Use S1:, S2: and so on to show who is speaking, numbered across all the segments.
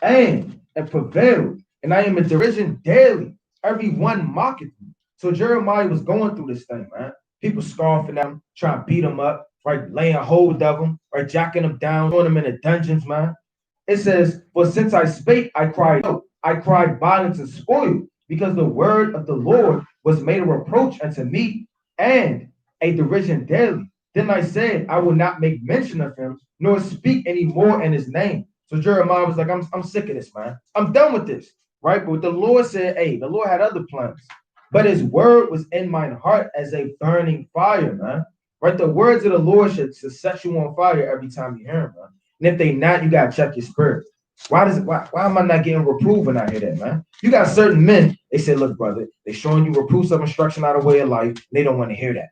S1: and prevailed, and I am in derision daily. Every one mocketh me. So Jeremiah was going through this thing, man. People scoffing at him, trying to beat him up, right? Laying hold of him, right? Jacking him down, throwing him in the dungeons, man. It says, "For since I spake, I cried out. I cried violence and spoil, because the word of the Lord was made a reproach unto me, and a derision daily. Then I said, I will not make mention of him, nor speak any more in his name." So Jeremiah was like, I'm sick of this, man. I'm done with this, right? But the Lord said, hey, the Lord had other plans. But his word was in mine heart as a burning fire, man. Right? The words of the Lord should set you on fire every time you hear them, man. And if they not, you gotta check your spirit. Why am I not getting reproof when I hear that, man? You got certain men, they say, look, brother, they showing you reproofs of instruction out of way of life. They don't want to hear that.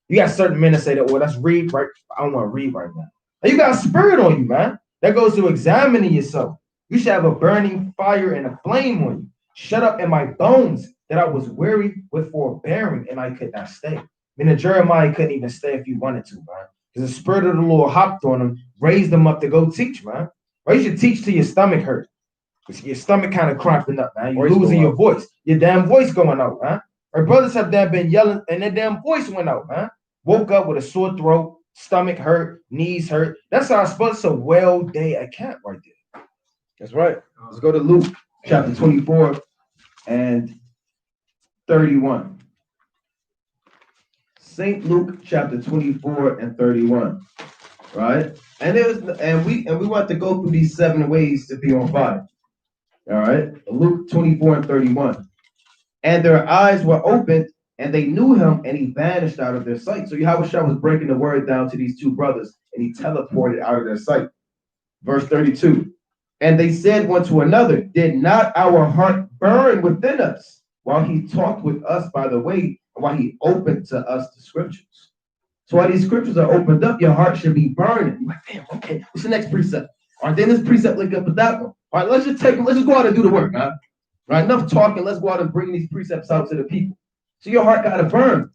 S1: You got certain men that say that, well, let's read, right? I don't want to read right now. And you got a spirit on you, man. That goes to examining yourself. You should have a burning fire and a flame on you. Shut up in my bones that I was weary with forbearing and I could not stay. I mean, Jeremiah couldn't even stay if he wanted to, man. Because the spirit of the Lord hopped on him, raised him up to go teach, man. Right? You should teach till your stomach hurt. Your stomach kind of cramping up, man. You're losing your voice. Your damn voice going out, man. Our brothers have been yelling and their damn voice went out, man. Woke up with a sore throat, stomach hurt, knees hurt. That's how I suppose it's a well day at camp right there. That's right. Let's go to Luke chapter 24 and 31. St. Luke chapter 24 and 31. Right? And we want to go through these 7 ways to be on fire. All right. Luke 24 and 31. And their eyes were opened, and they knew him, and he vanished out of their sight. So Yahushua was breaking the word down to these 2 brothers, and he teleported out of their sight. Verse 32. And they said one to another, did not our heart burn within us while he talked with us by the way, while he opened to us the scriptures? So while these scriptures are opened up, your heart should be burning. You're like, damn, okay, what's the next precept? All right, then this precept link up with that one. All right, let's just go out and do the work, huh? Right, enough talking. Let's go out and bring these precepts out to the people. So your heart got to burn.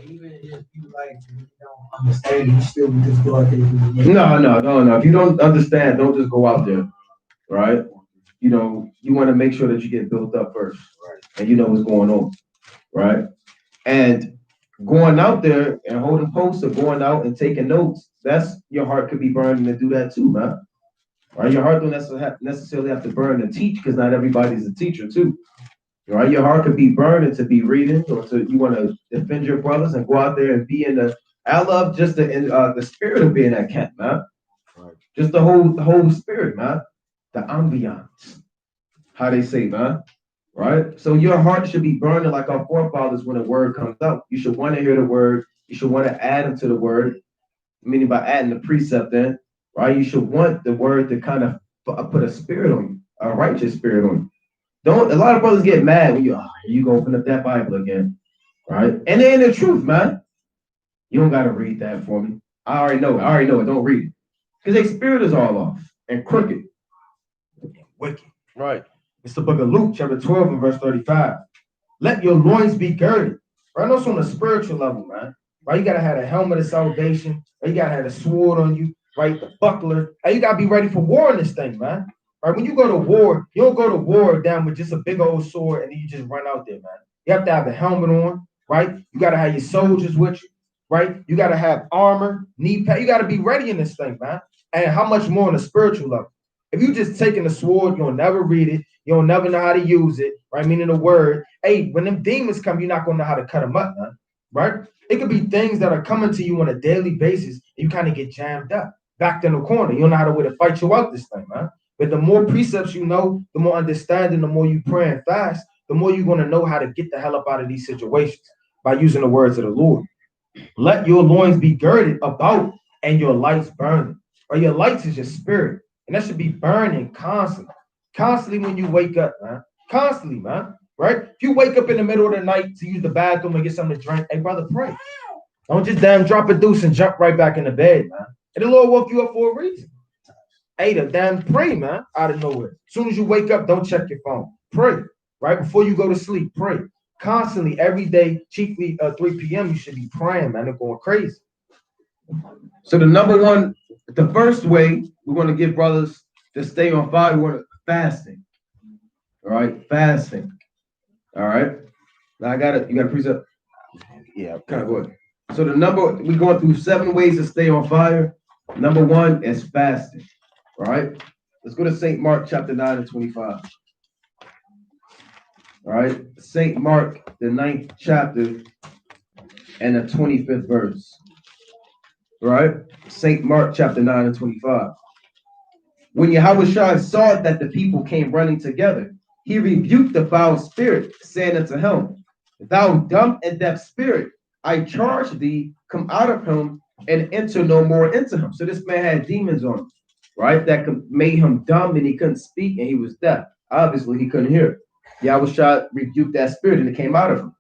S2: Even if you don't understand, you still just go out there.
S1: No. If you don't understand, don't just go out there. Right? You want to make sure that you get built up first, right? And you know what's going on, right? And going out there and holding posts or going out and taking notes, that's your heart could be burning to do that too, man. Right? Your heart don't necessarily have to burn to teach, because not everybody's a teacher too. Right? Your heart could be burning to be reading, or to you want to defend your brothers and go out there and be in the. I love just the spirit of being at camp, man. Right. Just the whole spirit, man. The ambiance, how they say, man. Right? So your heart should be burning like our forefathers when the word comes out. You should want to hear the word. You should want to add into the word, meaning by adding the precept in. Right? You should want the word to kind of put a spirit on you, a righteous spirit on you. A lot of brothers get mad when you go open up that Bible again, right? And then the truth, man. You don't got to read that for me. I already know it. Don't read it. Because their spirit is all off and crooked. Wicked. Right. It's the book of Luke, chapter 12 and verse 35. Let your loins be girded. Right? That's on a spiritual level, man. Right? You got to have a helmet of salvation. Right? You got to have a sword on you. Right? The buckler. And you got to be ready for war in this thing, man. Right? When you go to war, you don't go to war down with just a big old sword and then you just run out there, man. You have to have a helmet on, right? You got to have your soldiers with you, right? You got to have armor, knee pad. You got to be ready in this thing, man. And how much more on a spiritual level? If you just taking the sword, you'll never read it. You'll never know how to use it, right? Meaning the word. Hey, when them demons come, you're not going to know how to cut them up, man, right? It could be things that are coming to you on a daily basis. And you kind of get jammed up, backed in the corner. You don't know how to fight you out this thing, man. But the more precepts you know, the more understanding, the more you pray and fast, the more you're going to know how to get the hell up out of these situations by using the words of the Lord. Let your loins be girded about and your lights burning. Or your lights is your spirit. And that should be burning constantly. Constantly when you wake up, man. Constantly, man. Right? If you wake up in the middle of the night to use the bathroom and get something to drink, hey, brother, pray. Don't just damn drop a deuce and jump right back in the bed, man. And the Lord woke you up for a reason. Hey, the damn pray, man, out of nowhere. As soon as you wake up, don't check your phone. Pray. Right? Before you go to sleep, pray. Constantly, every day, chiefly 3 p.m., you should be praying, man. They're going crazy. So the first way we're going to get brothers to stay on fire, we want to fasting. All right, fasting. All right. Now I got it. You got a precept? Yeah, kind of good. So we're going through 7 ways to stay on fire. Number 1 is fasting. All right. Let's go to St. Mark chapter 9 and 25. All right. St. Mark, the 9th chapter and the 25th verse. All right. St. Mark chapter 9 and 25. When Yahushua saw that the people came running together, he rebuked the foul spirit, saying unto him, Thou dumb and deaf spirit, I charge thee, come out of him and enter no more into him. So this man had demons on him, right? That made him dumb and he couldn't speak and he was deaf. Obviously, he couldn't hear. Yahushua rebuked that spirit and it came out of him.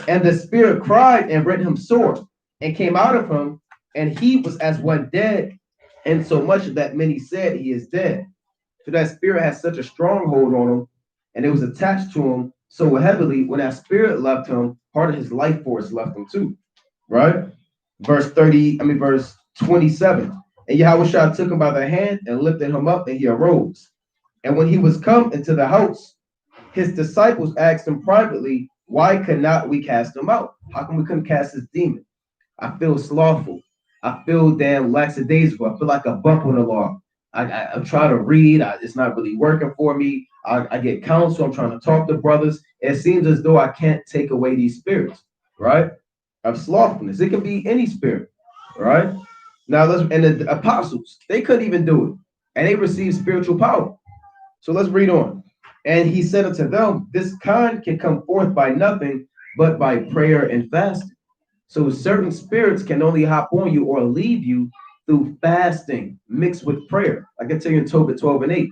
S1: And the spirit cried and rent him sore and came out of him, and he was as one dead, and so much that many said he is dead. So that spirit had such a stronghold on him, and it was attached to him so heavily. When that spirit left him, part of his life force left him too. Right? Verse 27. And Yahushua took him by the hand and lifted him up, and he arose. And when he was come into the house, his disciples asked him privately, Why could not we cast him out? How come we couldn't cast this demon? I feel slothful. I feel damn lackadaisical. I feel like a bump on the log. I'm trying to read. It's not really working for me. I get counsel. I'm trying to talk to brothers. It seems as though I can't take away these spirits, right? Of slothfulness. It can be any spirit, right? Now and the apostles, they couldn't even do it. And they received spiritual power. So let's read on. And he said unto them, This kind can come forth by nothing but by prayer and fasting. So certain spirits can only hop on you or leave you through fasting mixed with prayer. I can tell you in Tobit 12 and 8,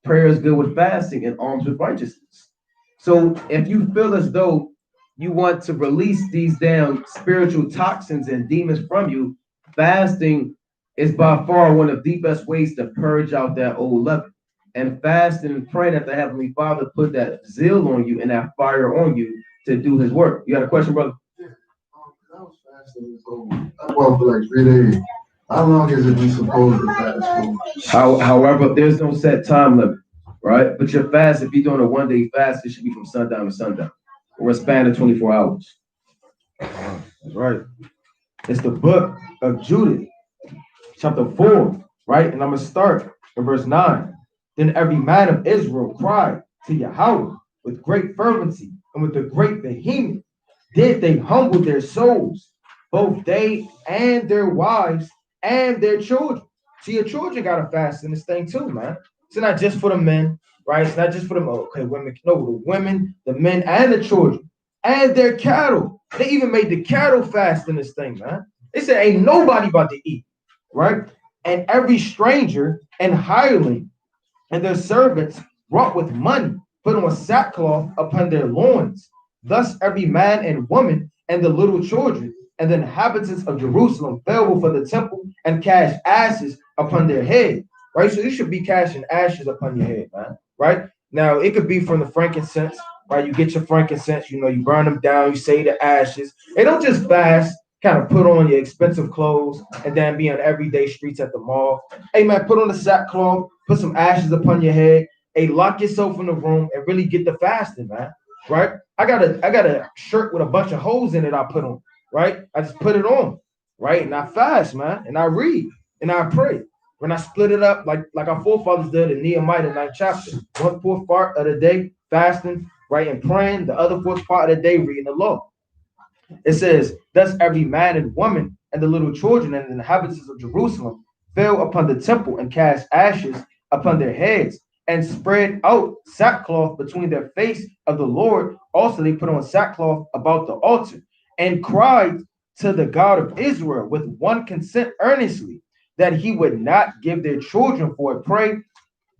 S1: prayer is good with fasting and arms with righteousness. So if you feel as though you want to release these damn spiritual toxins and demons from you, fasting is by far one of the best ways to purge out that old leaven. And fasting and praying that the Heavenly Father put that zeal on you and that fire on you to do his work. You got a question, brother?
S3: I was fasting for like 3 days. How long is it we supposed to fast for?
S1: However, there's no set time limit, right? But your fast, if you're doing a 1-day fast, it should be from sundown to sundown, or a span of 24 hours. That's right. It's the book of Judith, chapter 4, right? And I'm going to start in verse 9. Then every man of Israel cried to Yahweh with great fervency and with a great vehemence. Did they humble their souls, both they and their wives and their children. See, your children got to fast in this thing too, man. It's not just for the men, right? It's not just for the women. No, the women, the men, and the children, and their cattle. They even made the cattle fast in this thing, man. They said, ain't nobody about to eat, right? And every stranger and hireling and their servants brought with money, put on sackcloth upon their loins. Thus every man and woman and the little children and the inhabitants of Jerusalem fell before the temple and cast ashes upon their head, right? So you should be casting ashes upon your head, man, right? Now, it could be from the frankincense, right? You get your frankincense, you burn them down, you say the ashes. They don't just fast, kind of put on your expensive clothes and then be on everyday streets at the mall. Hey, man, put on the sackcloth, put some ashes upon your head. Hey, lock yourself in the room and really get the fasting, man, right? I got a shirt with a bunch of holes in it I put on, right? I just put it on, right? And I fast, man, and I read and I pray. When I split it up like our forefathers did in Nehemiah, the 9th chapter, 1/4 part of the day fasting, right, and praying, the other 4th part of the day reading the law. It says, thus every man and woman and the little children and the inhabitants of Jerusalem fell upon the temple and cast ashes upon their heads and spread out sackcloth between their face of the Lord. Also they put on sackcloth about the altar and cried to the God of Israel with one consent earnestly that he would not give their children for a prey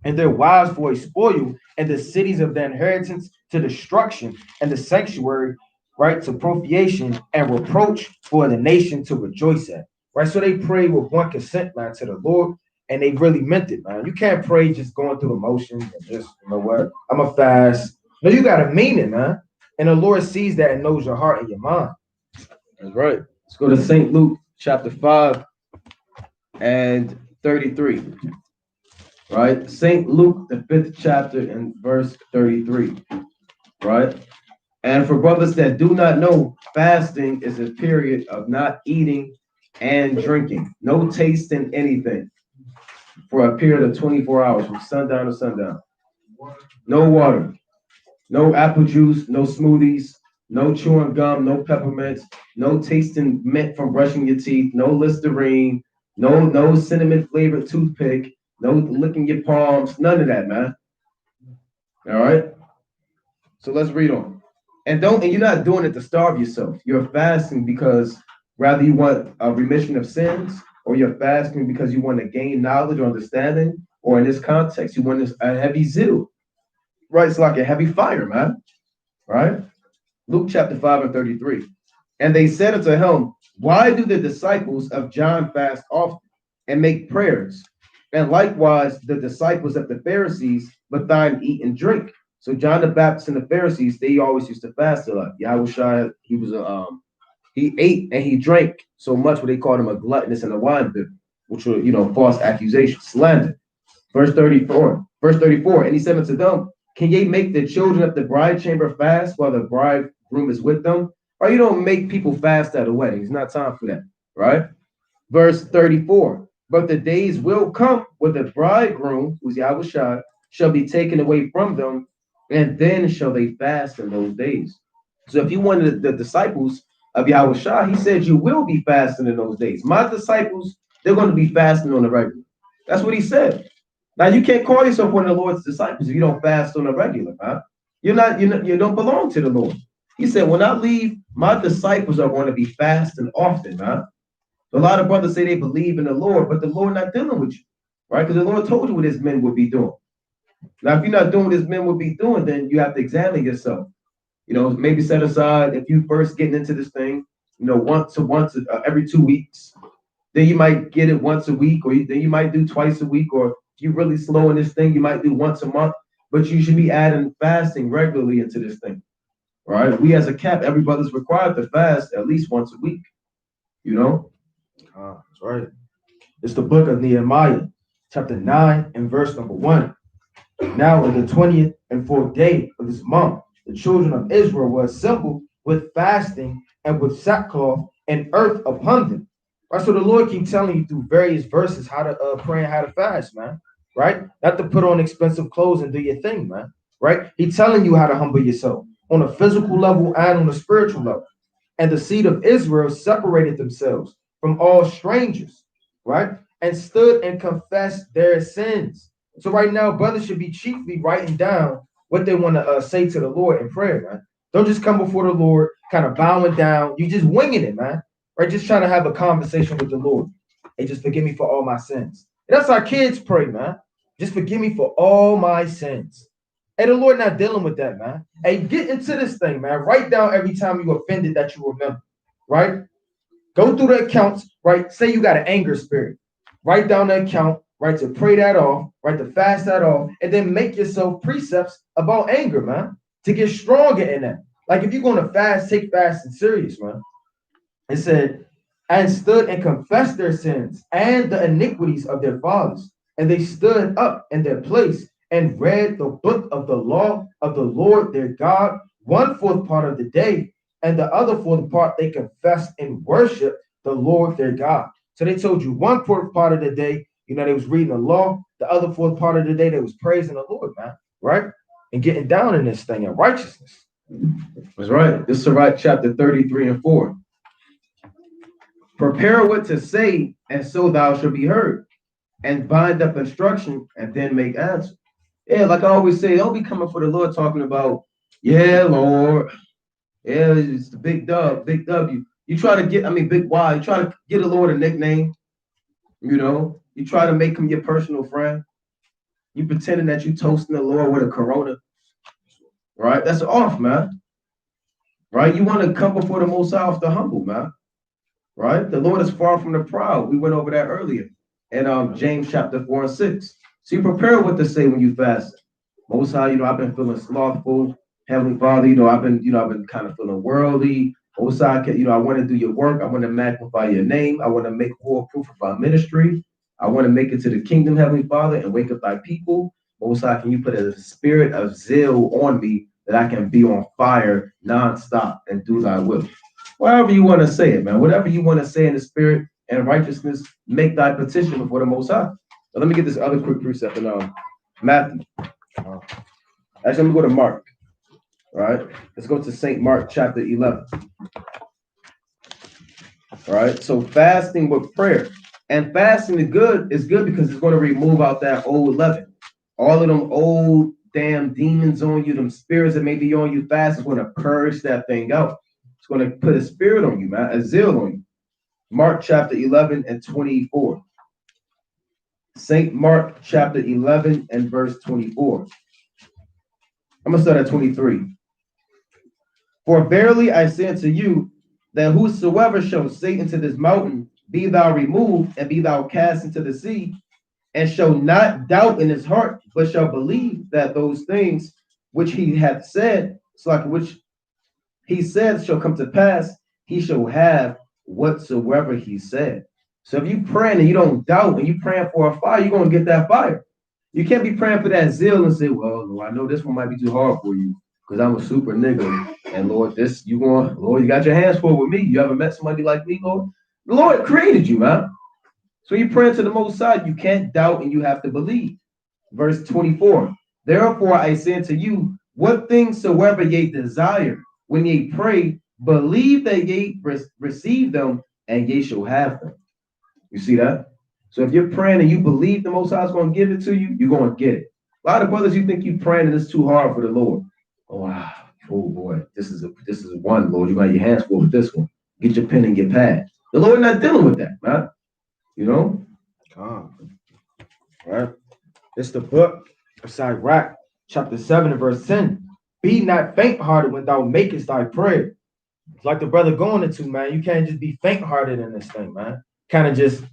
S1: and their wives for a spoil and the cities of their inheritance to destruction and the sanctuary, right, to propitiation and reproach for the nation to rejoice at, right? So they prayed with one consent, man, to the Lord, and they really meant it, man. You can't pray just going through the motions and just, what, I'm a fast. No, you got to mean it, man. And the Lord sees that and knows your heart and your mind. That's right. Let's go to St. Luke chapter 5 and 33. right? St. Luke, the 5th chapter and verse 33, right? And for brothers that do not know, fasting is a period of not eating and drinking, no tasting anything for a period of 24 hours from sundown to sundown. No water, no apple juice, no smoothies, no chewing gum, no peppermints, no tasting mint from brushing your teeth, no Listerine, no cinnamon flavored toothpick, no licking your palms, none of that, man. All right. So let's read on. And you're not doing it to starve yourself. You're fasting because rather you want a remission of sins, or you're fasting because you want to gain knowledge or understanding, or in this context, you want a heavy zeal. Right? It's like a heavy fire, man. Right? Luke chapter 5 and 33. And they said unto him, why do the disciples of John fast often and make prayers? And likewise the disciples of the Pharisees, but thine eat and drink. So John the Baptist and the Pharisees, they always used to fast a lot. Yahushua, he ate and he drank so much what they called him a gluttonous and a wine bibber, which were, false accusations, slander. Verse 34, and he said unto them, can ye make the children of the bride chamber fast while the bridegroom is with them? Or you don't make people fast at a wedding. It's not time for that, right? Verse 34, but the days will come when the bridegroom, who's Yahushua, shall be taken away from them, and then shall they fast in those days. So if you wanted the disciples of Yahushua, he said you will be fasting in those days. My disciples, they're going to be fasting on the regular. That's what he said. Now you can't call yourself one of the Lord's disciples if you don't fast on a regular, man. You don't belong to the Lord. He said, when I leave, my disciples are going to be fasting often, man. A lot of brothers say they believe in the Lord, but the Lord not dealing with you, right? Because the Lord told you what his men would be doing. Now, if you're not doing what his men would be doing, then you have to examine yourself. Maybe set aside, if you first getting into this thing, once every 2 weeks, then you might get it once a week, or then you might do twice a week, or if you're really slow in this thing, you might do once a month, but you should be adding fasting regularly into this thing, right? We as a cap, every brother's required to fast at least once a week,
S4: That's right. It's the book of Nehemiah, chapter 9 and verse number 1. Now on the 20th and 4th day of this month, the children of Israel were assembled with fasting and with sackcloth and earth upon them. Right, so the Lord keeps telling you through various verses how to pray and how to fast, man. Right? Not to put on expensive clothes and do your thing, man. Right? He's telling you how to humble yourself on a physical level and on a spiritual level. And the seed of Israel separated themselves from all strangers, right? And stood and confessed their sins. So right now, brothers should be chiefly writing down what they want to say to the Lord in prayer, man. Don't just come before the Lord kind of bowing down. You just winging it, man. Right? Just trying to have a conversation with the Lord. Hey, just forgive me for all my sins. And that's how kids pray, man. Just forgive me for all my sins. Hey, the Lord not dealing with that, man. Hey, get into this thing, man. Write down every time you offended that you remember, right? Go through the accounts, right? Say you got an anger spirit. Write down the account, right? To pray that off, right? To fast that off, and then make yourself precepts about anger, man. To get stronger in that. Like if you're going to fast, take fasting serious, man. It said, and stood and confessed their sins and the iniquities of their fathers. And they stood up in their place and read the book of the law of the Lord their God 1/4 part of the day, and the other 4th part they confessed and worshiped the Lord their God. So they told you 1/4 part of the day, they was reading the law. The other 4th part of the day, they was praising the Lord, man, right? And getting down in this thing in righteousness.
S1: That's right. This is Sirach chapter 33 and 4. Prepare what to say, and so thou shalt be heard, and bind up instruction, and then make answer. Yeah, like I always say, don't be coming for the Lord talking about, yeah, Lord. Yeah, it's the big big W. You try to get, big Y. You try to get the Lord a nickname. You try to make him your personal friend. You pretending that you toasting the Lord with a Corona. Right? That's off, man. Right? You want to come before the Most High off the humble, man. Right? The Lord is far from the proud. We went over that earlier in James chapter 4 and 6. So you prepare what to say when you fast. Most High, I've been feeling slothful. Heavenly Father, I've been kind of feeling worldly. Most High, I want to do your work. I want to magnify your name. I want to make more proof of our ministry. I want to make it to the kingdom, Heavenly Father, and wake up thy people. Most High, can you put a spirit of zeal on me that I can be on fire nonstop and do thy will? Whatever you want to say it, man. Whatever you want to say in the spirit and righteousness, make thy petition before the Most High. But let me get this other quick precept in Matthew. Actually, let me go to Mark. All right, let's go to St. Mark chapter 11. All right, so fasting with prayer. And fasting is good because it's going to remove out that old leaven. All of them old damn demons on you, them spirits that may be on you, fast is going to purge that thing out. It's going to put a spirit on you, man, a zeal on you. Mark chapter 11 and 24. St. Mark chapter 11 and verse 24. I'm going to start at 23. For verily I say unto you, that whosoever shall say unto this mountain, be thou removed, and be thou cast into the sea, and shall not doubt in his heart, but shall believe that those things which he hath said, which he said shall come to pass, he shall have whatsoever he said. So if you praying and you don't doubt, and you praying for a fire, you're going to get that fire. You can't be praying for that zeal and say, well, Lord, I know this one might be too hard for you, because I'm a super nigga. And Lord, Lord, you got your hands full with me. You ever met somebody like me, Lord? The Lord created you, man. So you pray to the Most High, you can't doubt and you have to believe. Verse 24. Therefore I say unto you, what things soever ye desire, when ye pray, believe that ye receive them, and ye shall have them. You see that? So if you're praying and you believe the Most High is going to give it to you, you're going to get it. A lot of brothers, you think you praying and it's too hard for the Lord. Oh, wow. Oh boy, this is one, Lord. You got your hands full with this one. Get your pen and get pad. The Lord not dealing with that, man. You know?
S4: Right. It's the book of Sirach, chapter 7 and verse 10. Be not faint-hearted when thou makest thy prayer. It's like the brother going into, man. You can't just be faint-hearted in this thing, man. Kind of just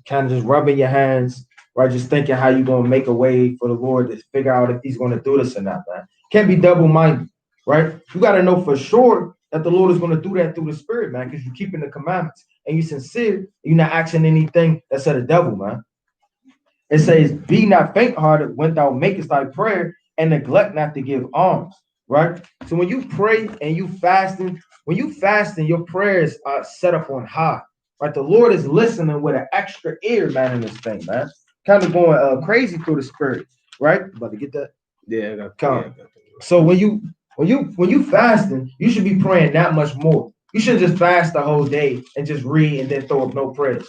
S4: rubbing your hands, right? Just thinking how you gonna make a way for the Lord to figure out if he's gonna do this or not, man. Can't be double-minded. Right? You got to know for sure that the Lord is going to do that through the Spirit, man, because you're keeping the commandments and you're sincere. You're not asking anything that's of the devil, man. It says, be not faint-hearted when thou makest thy prayer, and neglect not to give alms, right? So when you pray and you fasting, your prayers are set up on high, right? The Lord is listening with an extra ear, man, in this thing, man. Kind of going crazy through the Spirit, right? About to get that?
S1: Yeah, I got that.
S4: So when you fasting, you should be praying that much more. You shouldn't just fast the whole day and just read and then throw up no prayers,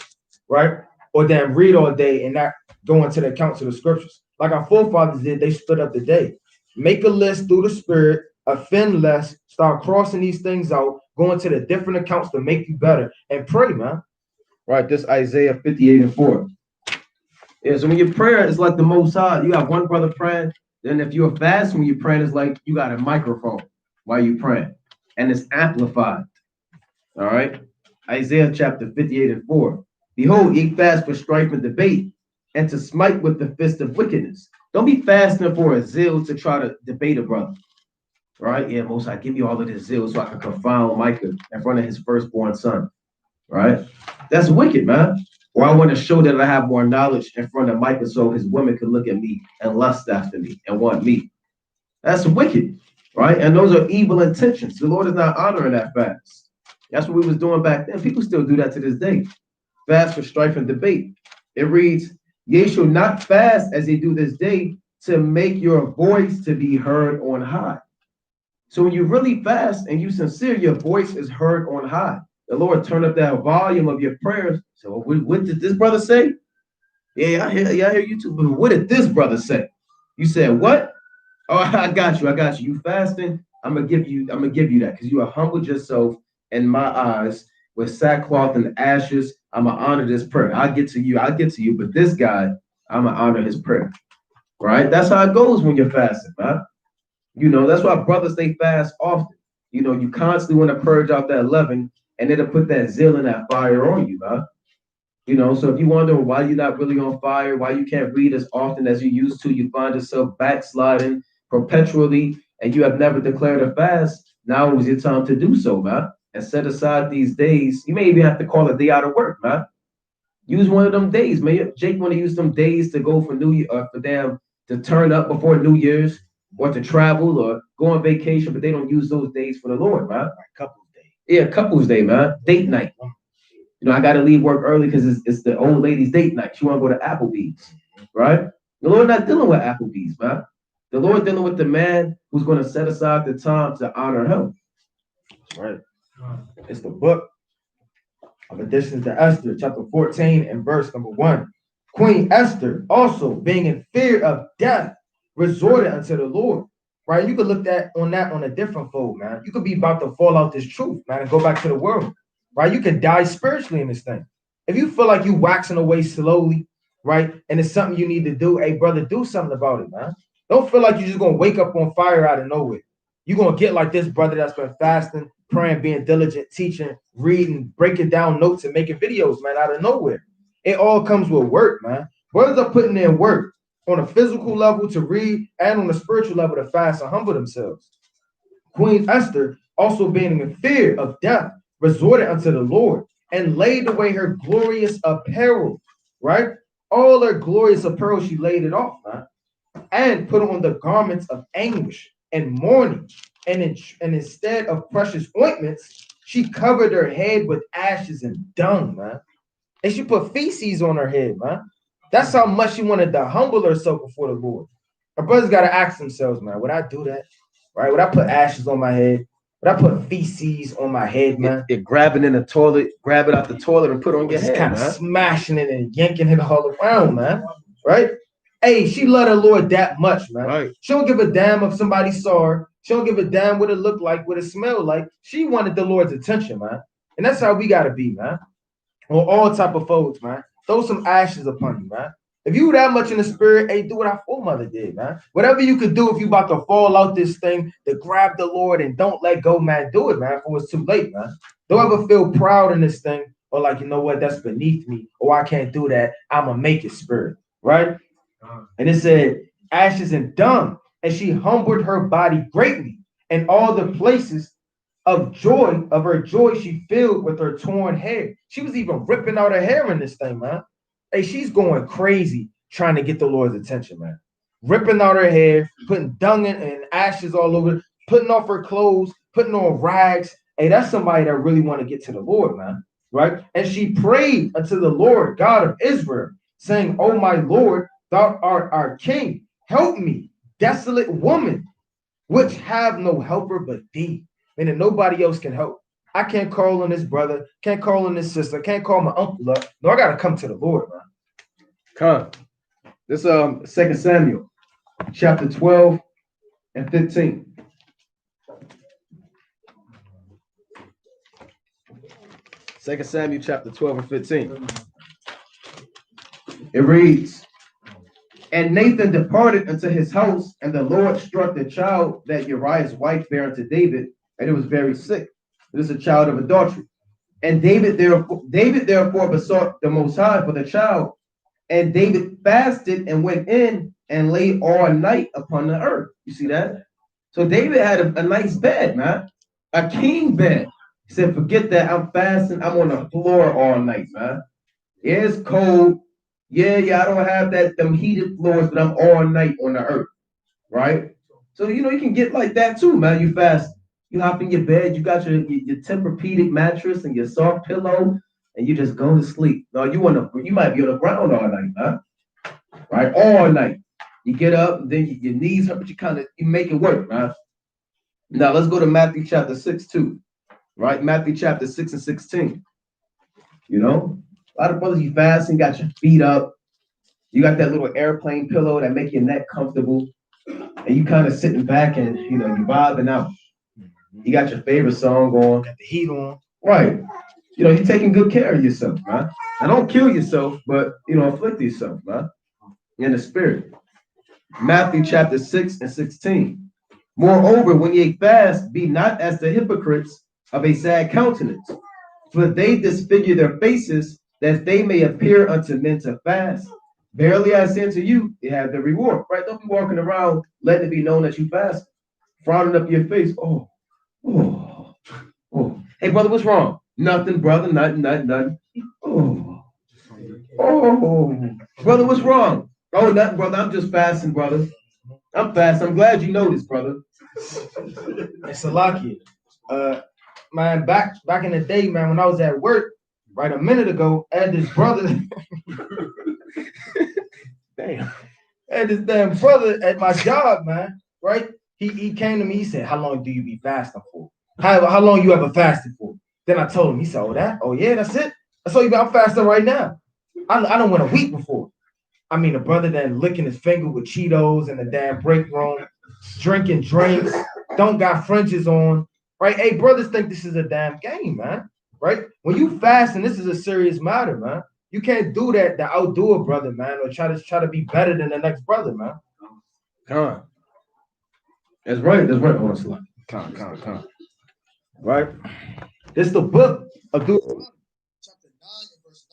S4: right? Or then read all day and not go into the accounts of the scriptures. Like our forefathers did, they split up the day. Make a list through the Spirit, offend less, start crossing these things out, go into the different accounts to make you better, and pray, man.
S1: Right, this Isaiah 58 and 4. Yeah, so when your prayer is like the Most High, you got one brother praying. Then if you're fasting when you're praying, it's like you got a microphone while you're praying. And it's amplified. All right. Isaiah chapter 58 and 4. Behold, ye fast for strife and debate, and to smite with the fist of wickedness. Don't be fasting for a zeal to try to debate a brother. Right? Yeah, Most High, give me all of this zeal so I can confound Micah in front of his firstborn son. Right? That's wicked, man. Or I want to show that I have more knowledge in front of Micah so his women can look at me and lust after me and want me. That's wicked, right? And those are evil intentions. The Lord is not honoring that fast. That's what we was doing back then. People still do that to this day. Fast for strife and debate. It reads, ye shall not fast as ye do this day to make your voice to be heard on high. So when you really fast and you sincere, your voice is heard on high. The Lord turn up that volume of your prayers. So what did this brother say? Yeah, I hear you too. But what did this brother say? You said what? Oh, I got you. You fasting. I'm gonna give you that because you have humbled yourself in my eyes with sackcloth and ashes. I'm gonna honor this prayer. I'll get to you. But this guy, I'm gonna honor his prayer. Right? That's how it goes when you're fasting, man. You know, that's why brothers they fast often. You know, you constantly want to purge out that leaven. And it'll put that zeal and that fire on you, man. You know, so if you wonder why you're not really on fire, why you can't read as often as you used to, you find yourself backsliding perpetually, and you have never declared a fast, now is your time to do so, man. And set aside these days. You may even have to call a day out of work, man. Use one of them days, man. Jake want to use them days to go for New Year, for them to turn up before New Year's, or to travel or go on vacation, but they don't use those days for the Lord, man.
S4: Couples day.
S1: Yeah, couples day, man. Date night. You know, I got to leave work early because it's the old lady's date night. She want to go to Applebee's, right? The Lord not dealing with Applebee's, man. The Lord dealing with the man who's going to set aside the time to honor him.
S4: That's right. It's the book of Additions to Esther, chapter 14 and verse number 1. Queen Esther, also being in fear of death, resorted unto the Lord. Right? You could look on that on a different fold, man. You could be about to fall out this truth, man, and go back to the world. Right? You could die spiritually in this thing. If you feel like you waxing away slowly, right, and it's something you need to do, hey, brother, do something about it, man. Don't feel like you're just going to wake up on fire out of nowhere. You're going to get like this brother that's been fasting, praying, being diligent, teaching, reading, breaking down notes, and making videos, man, out of nowhere. It all comes with work, man. Brothers are putting in work on a physical level to read and on a spiritual level to fast and humble themselves. Queen Esther, also being in fear of death, resorted unto the Lord and laid away her glorious apparel, right? All her glorious apparel, she laid it off, man, and put on the garments of anguish and mourning. And instead of precious ointments, she covered her head with ashes and dung, man. And she put feces on her head, man. That's how much she wanted to humble herself before the Lord. Our brothers got to ask themselves, man, would I do that? Right? Would I put ashes on my head? Would I put feces on my head, man?
S1: You're grabbing in the toilet, grab it out the toilet and put it on your head,
S4: kind of
S1: man.
S4: smashing it and yanking it all around, man. Right? Hey, she loved her Lord that much, man.
S1: Right.
S4: She don't give a damn if somebody saw her. She don't give a damn what it looked like, what it smelled like. She wanted the Lord's attention, man. And that's how we got to be, man. On all type of folks, man. Throw some ashes upon you, man. If you that much in the spirit, hey, do what our foremother did, man. Whatever you could do if you about to fall out this thing, to grab the Lord and don't let go, man. Do it, man, before it's too late, man. Don't ever feel proud in this thing or like, you know what, that's beneath me. Or I can't do that. I'm going to make it, spirit, right? And it said, ashes and dung. And she humbled her body greatly. And all the places of her joy, she filled with her torn hair. She was even ripping out her hair in this thing, man. Hey, she's going crazy trying to get the Lord's attention, man. Ripping out her hair, putting dung and ashes all over, putting off her clothes, putting on rags. Hey, that's somebody that really want to get to the Lord, man. Right? And she prayed unto the Lord, God of Israel, saying, oh, my Lord, thou art our king. Help me, desolate woman, which have no helper but thee. Meaning nobody else can help. I can't call on this brother, can't call on this sister, can't call my uncle up. No, I gotta come to the Lord, man.
S1: Come. This 2 Samuel, chapter 12 and 15. Second Samuel chapter 12 and 15. It reads, and Nathan departed unto his house, and the Lord struck the child that Uriah's wife bare unto David, and it was very sick. It is a child of adultery. And David therefore besought the Most High for the child. And David fasted and went in and lay all night upon the earth. You see that? So David had a nice bed, man. A king bed. He said, forget that. I'm fasting. I'm on the floor all night, man. Yeah, it's cold. Yeah, I don't have them heated floors, but I'm all night on the earth. Right? So, you can get like that too, man. You fast. You hop in your bed, you got your Tempur-Pedic mattress and your soft pillow, and you just go to sleep. No, you might be on the ground all night, huh? Right? All night. You get up, and then your knees hurt, but you make it work, man. Now let's go to Matthew chapter 6 too. Right? Matthew chapter 6 and 16. A lot of brothers, you fasting, got your feet up. You got that little airplane pillow that make your neck comfortable. And you kind of sitting back and you vibing out. You got your favorite song on,
S4: got the heat on.
S1: Right. You're taking good care of yourself, man. And don't kill yourself, but afflict yourself, man. In the spirit. Matthew chapter 6 and 16. Moreover, when ye fast, be not as the hypocrites of a sad countenance, for they disfigure their faces, that they may appear unto men to fast. Verily I say unto you, they have the reward. Right? Don't be walking around letting it be known that you fast, frowning up your face. Oh. Hey, brother, what's wrong? Nothing, brother. Nothing. Oh. Oh, brother, what's wrong? Oh, nothing, brother. I'm just fasting, brother. I'm fasting. I'm glad you know this, brother.
S4: And Salakia, man, back in the day, man, when I was at work, right a minute ago, I had this brother. Damn. I had this damn brother at my job, man. Right? He came to me. He said, "How long do you be fasting for? How long you ever fasted for?" Then I told him. He said, "Oh, that? Oh, yeah, that's it. That's all you got. I'm fasting right now. I don't went a week before. I mean, a brother that licking his finger with Cheetos in the damn break room, drinking drinks, don't got fringes on, right? Hey, brothers think this is a damn game, man, right? When you fast, and this is a serious matter, man. You can't do that to outdo a brother, man, or try to be better than the next brother, man.
S1: Come. That's right. That's right. Oh, Salaki.
S4: Come. Right? It's the book of Deuteronomy, chapter 9 and verse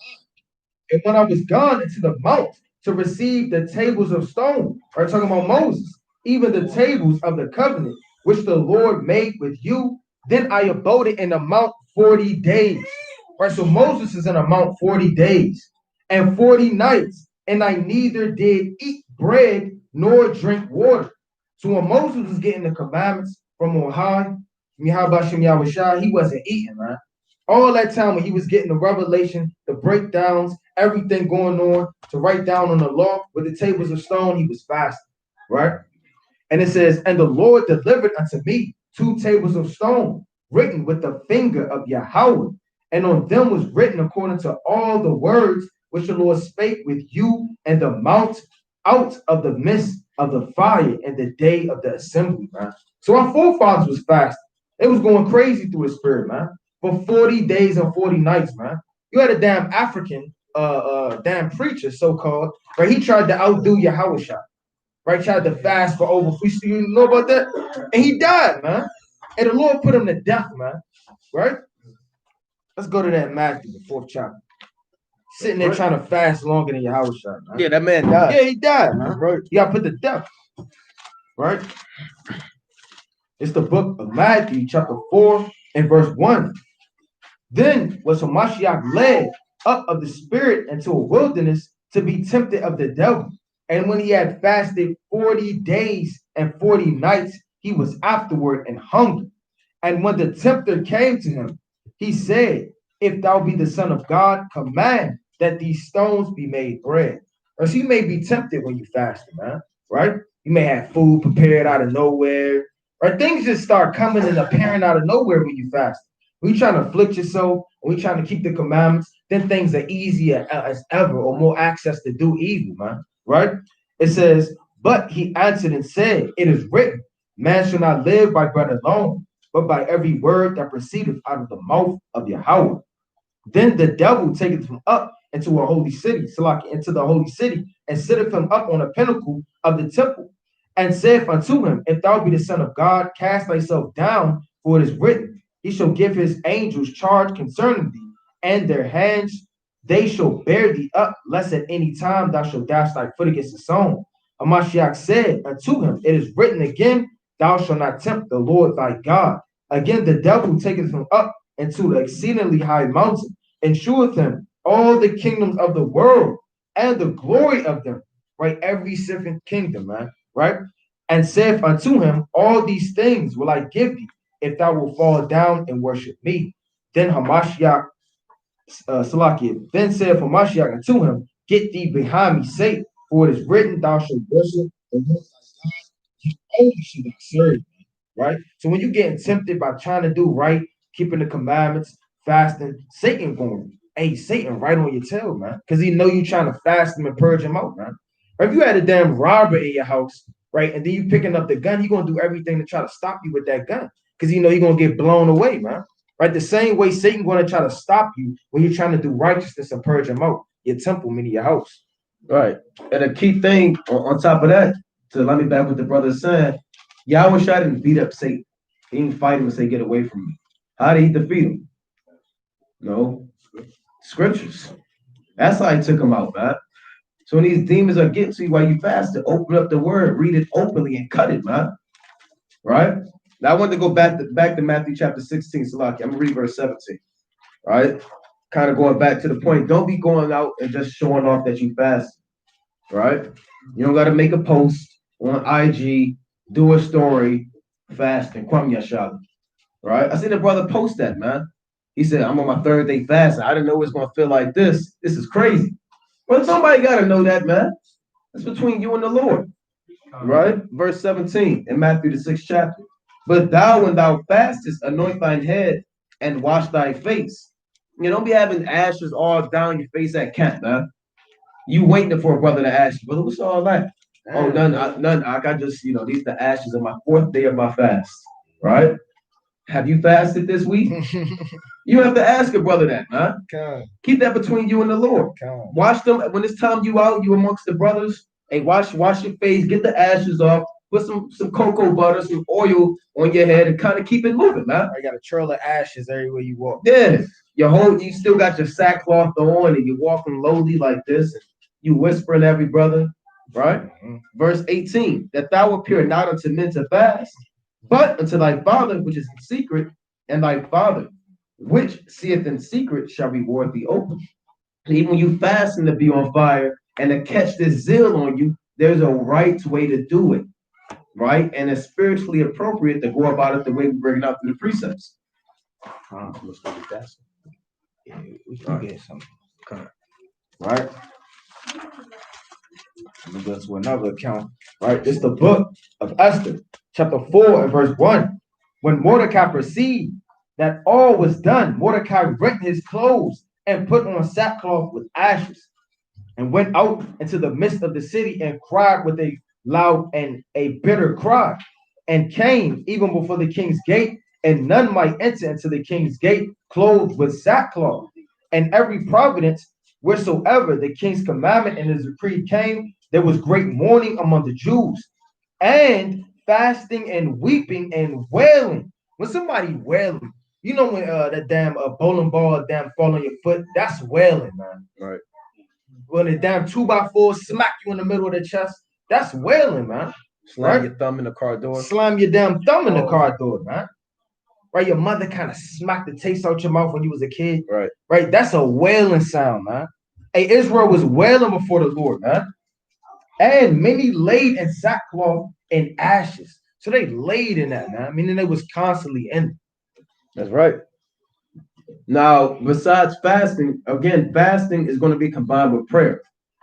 S4: 9. And when I was gone into the mount to receive the tables of stone, right? Talking about Moses, even the tables of the covenant, which the Lord made with you, then I abode in the mount 40 days. Right? So Moses is in a mount 40 days and 40 nights, and I neither did eat bread nor drink water. So when Moses was getting the commandments from on high, Mihabashim Yahushua, he wasn't eating, man. All that time when he was getting the revelation, the breakdowns, everything going on to write down on the law with the tables of stone, he was fasting, right? And it says, and the Lord delivered unto me 2 tables of stone, written with the finger of Yahweh, and on them was written according to all the words which the Lord spake with you and the mount out of the midst of the fire in the day of the assembly, man. So our forefathers was fasting. It was going crazy through the spirit, man. For 40 days and 40 nights, man. You had a damn African, damn preacher, so-called, right? He tried to outdo Yahushua, right? Tried to fast for over, you know about that? And he died, man. And the Lord put him to death, man, right? Let's go to that Matthew, the 4th chapter. Sitting there trying to fast longer than Yahushua, man.
S1: Yeah, that man died.
S4: Yeah, he died, man. Right. You got put to death, right? It's the book of Matthew, chapter 4 and verse 1. Then was Hamashiach led up of the spirit into a wilderness to be tempted of the devil. And when he had fasted 40 days and 40 nights, he was afterward and hungry. And when the tempter came to him, he said, if thou be the Son of God, command that these stones be made bread. Or so you may be tempted when you fast, man, right? You may have food prepared out of nowhere, right? Things just start coming and appearing out of nowhere when you fast. When you trying to afflict yourself, when you trying to keep the commandments, then things are easier as ever or more access to do evil, man, right? It says, but he answered and said, it is written, man shall not live by bread alone, but by every word that proceedeth out of the mouth of Yahweh. Then the devil taketh him up into a holy city, into the holy city, and sitteth him up on a pinnacle of the temple, and saith unto him, if thou be the Son of God, cast thyself down, for it is written, he shall give his angels charge concerning thee, and their hands they shall bear thee up, lest at any time thou shalt dash thy foot against a stone. Hamashiach said unto him, it is written again, thou shalt not tempt the Lord thy God. Again, the devil taketh him up into the exceedingly high mountain, and sheweth him all the kingdoms of the world and the glory of them, right? Every seventh kingdom, man, right? And saith unto him, all these things will I give thee, if thou wilt fall down and worship me. Then Hamashiach, then saith Hamashiach unto him, get thee behind me, Satan, for it is written, thou shalt worship the Lord thy God, he only shall thou serve. Right? So when you're getting tempted by trying to do right, keeping the commandments, fasting, Satan going, hey, Satan right on your tail, man. Because he know you trying to fast him and purge him out, man. Or if you had a damn robber in your house, right, and then you picking up the gun, he gonna do everything to try to stop you with that gun. Because you know you're gonna get blown away, man. Right? The same way Satan gonna try to stop you when you're trying to do righteousness and purge him out. Your temple, meaning your house.
S1: Right. And a key thing on top of that, to let me back what the brother said, Yahushua didn't beat up Satan. He didn't fight him and say, get away from me. How did he defeat him? No. Scriptures. That's how he took him out, man. So when these demons are getting to you while you fast, to open up the word, read it openly and cut it, man. Right? Now I want to go back to Matthew chapter 16, Salaki. I'm going to read verse 17. Right? kind of going back to the point, don't be going out and just showing off that you fast, right? You don't got to make a post on IG, do a story, fasting, Kwame Yashala, right? I seen a brother post that, man. He said, I'm on my third day fasting. I didn't know it was going to feel like this. This is crazy. Well, somebody got to know that, man. That's between you and the Lord, right? Verse 17 in Matthew, the 6th chapter. But thou, when thou fastest, anoint thine head and wash thy face. You don't be having ashes all down your face at camp, man. You waiting for a brother to ask you, brother, what's all that? Oh, none. I got just, these are the ashes of my fourth day of my fast, right? Have you fasted this week? You have to ask a brother that, man. Keep that between you and the Lord. Wash them when it's time you out, you amongst the brothers. Hey, wash your face, get the ashes off, put some cocoa butter, some oil on your head, and kind of keep it moving, man.
S4: I got a trail of ashes everywhere you walk.
S1: Yeah, you still got your sackcloth on, and you're walking lowly like this. And you whispering every brother, right? Mm-hmm. Verse 18, that thou appear not unto men to fast, but unto thy Father which is in secret, and thy Father which seeth in secret shall reward thee openly. Even when you fasting to be on fire and to catch this zeal on you, there's a right way to do it, right? And it's spiritually appropriate to go about it the way we bring it out through the precepts.
S4: Let's go with that. Yeah, we can get something. Right? Let me go to another account. Right? It's the book of Esther, chapter 4 and verse 1. When Mordecai perceived that all was done, Mordecai rent his clothes and put on sackcloth with ashes, and went out into the midst of the city and cried with a loud and a bitter cry, and came even before the king's gate, and none might enter into the king's gate clothed with sackcloth. And every providence, wheresoever the king's commandment and his decree came, there was great mourning among the Jews, and fasting and weeping and wailing. When somebody wailing, when that damn bowling ball damn fall on your foot, that's wailing, man.
S1: Right.
S4: When the damn 2x4 smack you in the middle of the chest, that's wailing, man.
S1: Slam your thumb in the car door.
S4: Slam your damn thumb in the car door, man. Right, your mother kind of smacked the taste out your mouth when you was a kid.
S1: Right.
S4: Right, that's a wailing sound, man. Hey, Israel was wailing before the Lord, man. And many laid in sackcloth and ashes. So they laid in that, man. Meaning they was constantly in it.
S1: That's right. Now, besides fasting, again, fasting is going to be combined with prayer.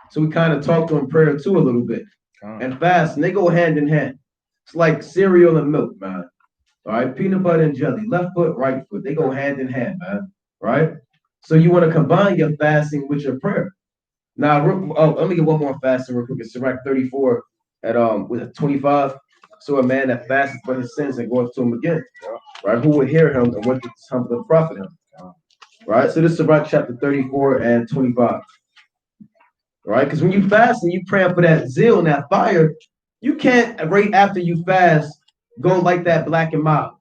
S1: So we kind of talked on prayer too a little bit. And fasting, they go hand in hand. It's like cereal and milk, man. All right, peanut butter and jelly, left foot, right foot, they go hand in hand, man. Right? So you want to combine your fasting with your prayer. Now, let me get one more fasting real quick. It's Sirach 34 at 25. So a man that fasted for his sins and goes to him again, right? Who will hear him and what does humble profit him? Right? So this is Sirach chapter 34 and 25. Right? Because when you fast and you praying for that zeal and that fire, you can't right after you fast go like that black and mild.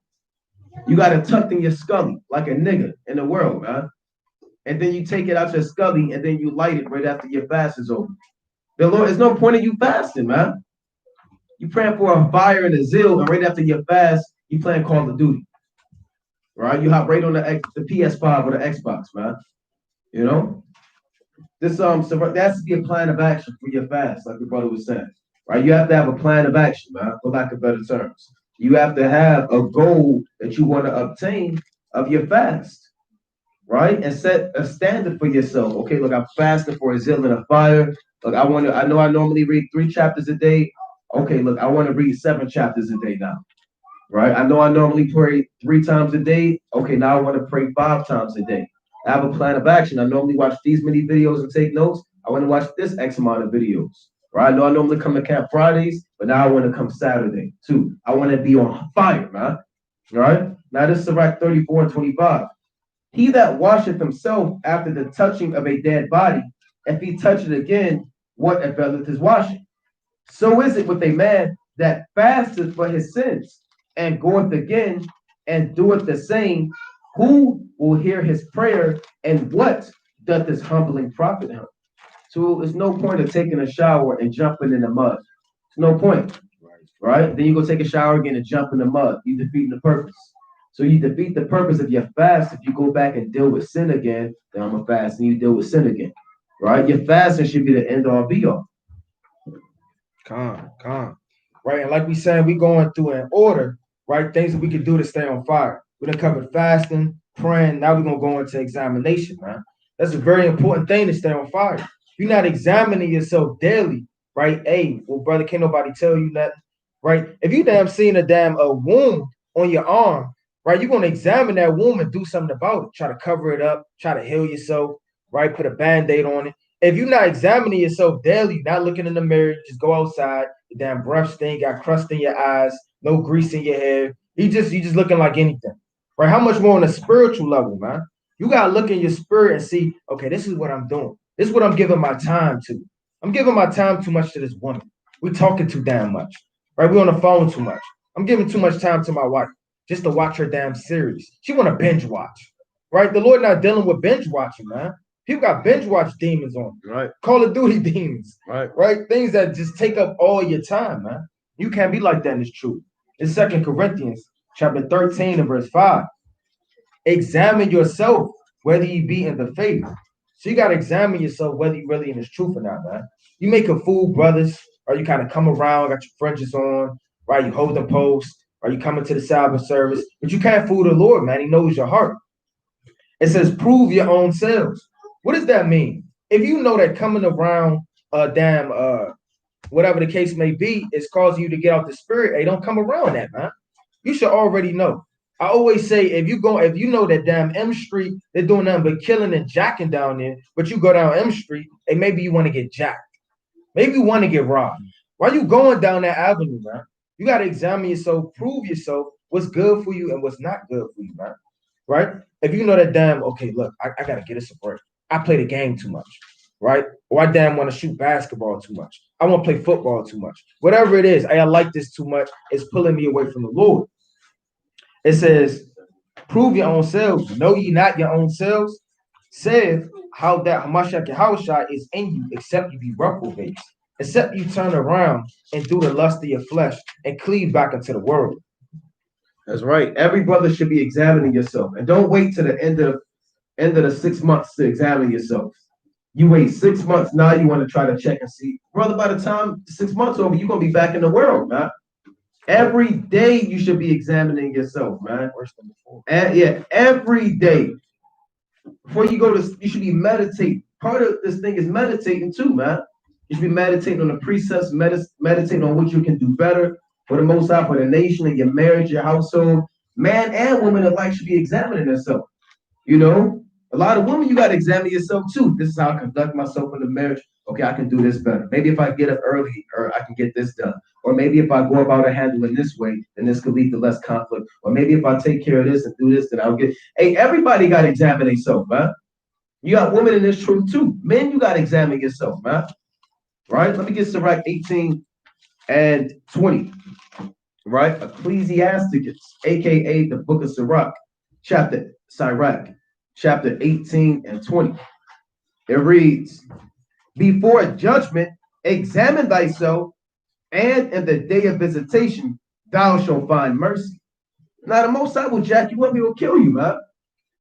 S1: You got to tuck in your scully like a nigga in the world, man. And then you take it out your scully and then you light it right after your fast is over. The Lord, there's no point in you fasting, man. You praying for a fire and a zeal, and right after your fast, you playing Call of Duty. Right? You hop right on the PS5 or the Xbox, man. This so that has to be a plan of action for your fast, like your brother was saying. Right? You have to have a plan of action, man, for lack of better terms. You have to have a goal that you want to obtain of your fast, right? And set a standard for yourself. Okay, look, I'm fasting for a zeal and a fire. Look, I know I normally read 3 chapters a day. Okay, look, I want to read 7 chapters a day now, right? I know I normally pray 3 times a day. Okay, now I want to pray 5 times a day. I have a plan of action. I normally watch these many videos and take notes. I want to watch this X amount of videos. Right? I know I normally come to camp Fridays, but now I want to come Saturday too. I want to be on fire, man. All right? Now this is Sirach 34 and 25. He that washeth himself after the touching of a dead body, if he touch it again, what availeth his washing? So is it with a man that fasteth for his sins, and goeth again and doeth the same. Who will hear his prayer, and what doth this humbling profit him? So there's no point of taking a shower and jumping in the mud. There's no point, right? Then you go take a shower again and jump in the mud. You defeating the purpose. So you defeat the purpose of your fast if you go back and deal with sin again. Then I'm gonna fast and you deal with sin again, right? Your fasting should be the end all be all.
S4: Calm. Right. And like we said, we going through an order, right? Things that we can do to stay on fire. We done covered fasting, praying. Now we're gonna go into examination, man. That's a very important thing to stay on fire. You're not examining yourself daily, right? Hey, well, brother, can't nobody tell you nothing, right? If you damn seen a wound on your arm, right? You're gonna examine that wound and do something about it. Try to cover it up, try to heal yourself, right? Put a band-aid on it. If you're not examining yourself daily, not looking in the mirror, just go outside, your damn breath stink, got crust in your eyes, no grease in your hair. You just looking like anything. Right? How much more on a spiritual level, man? You gotta look in your spirit and see, okay, this is what I'm doing. This is what I'm giving my time to. I'm giving my time too much to this woman. We're talking too damn much. Right? We're on the phone too much. I'm giving too much time to my wife just to watch her damn series. She wanna binge watch. Right? The Lord not dealing with binge watching, man. People got binge watch demons on.
S1: Right.
S4: Call of Duty demons.
S1: Right.
S4: Things that just take up all your time, man. You can't be like that in this truth. In 2 Corinthians chapter 13 and verse 5. Examine yourself whether you be in the faith. So you got to examine yourself whether you really in this truth or not, man. You make a fool, brothers, or you kind of come around, got your fringes on, right? You hold the post, or you come into the Sabbath service, but you can't fool the Lord, man. He knows your heart. It says, prove your own selves. What does that mean? If you know that coming around whatever the case may be, is causing you to get out the spirit, hey, don't come around that, man. You should already know. I always say, if you know that damn M Street, they're doing nothing but killing and jacking down there, but you go down M Street, hey, maybe you want to get jacked. Maybe you want to get robbed. Why you going down that avenue, man? You got to examine yourself, prove yourself, what's good for you and what's not good for you, man. Right? If you know that damn, okay, look, I got to get us a break. I play the game too much, right? Or I damn want to shoot basketball too much. I want to play football too much. Whatever it is, I like this too much. It's pulling me away from the Lord. It says, prove your own selves. Know ye not your own selves? Saith how that Hamashiach Yahushua is in you, except you be reprobates. Except you turn around and do the lust of your flesh and cleave back into the world.
S1: That's right. Every brother should be examining yourself. And don't wait to the end of the 6 months to examine yourself. You wait 6 months, now you want to try to check and see. Brother, by the time 6 months over, you're going to be back in the world, man. Every day you should be examining yourself, man. And yeah, every day. Before you go you should be meditating. Part of this thing is meditating too, man. You should be meditating on the precepts, meditating on what you can do better for the Most High, for the nation, and your marriage, your household. Man and woman alike should be examining themselves. You know, a lot of women, you got to examine yourself too. This is how I conduct myself in the marriage. Okay, I can do this better. Maybe if I get up early, or I can get this done. Or maybe if I go about it handling this way, then this could lead to less conflict. Or maybe if I take care of this and do this, then I'll get. Hey, everybody got to examine themselves, man. You got women in this truth too. Men, you got to examine yourself, man. Right? Let me get Sirach 18 and 20. Right? Ecclesiasticus, aka the book of Sirach, chapter 18 and 20. It reads, before judgment, examine thyself, and in the day of visitation, thou shalt find mercy. Now, the Most High will jack you up, he will kill you, man,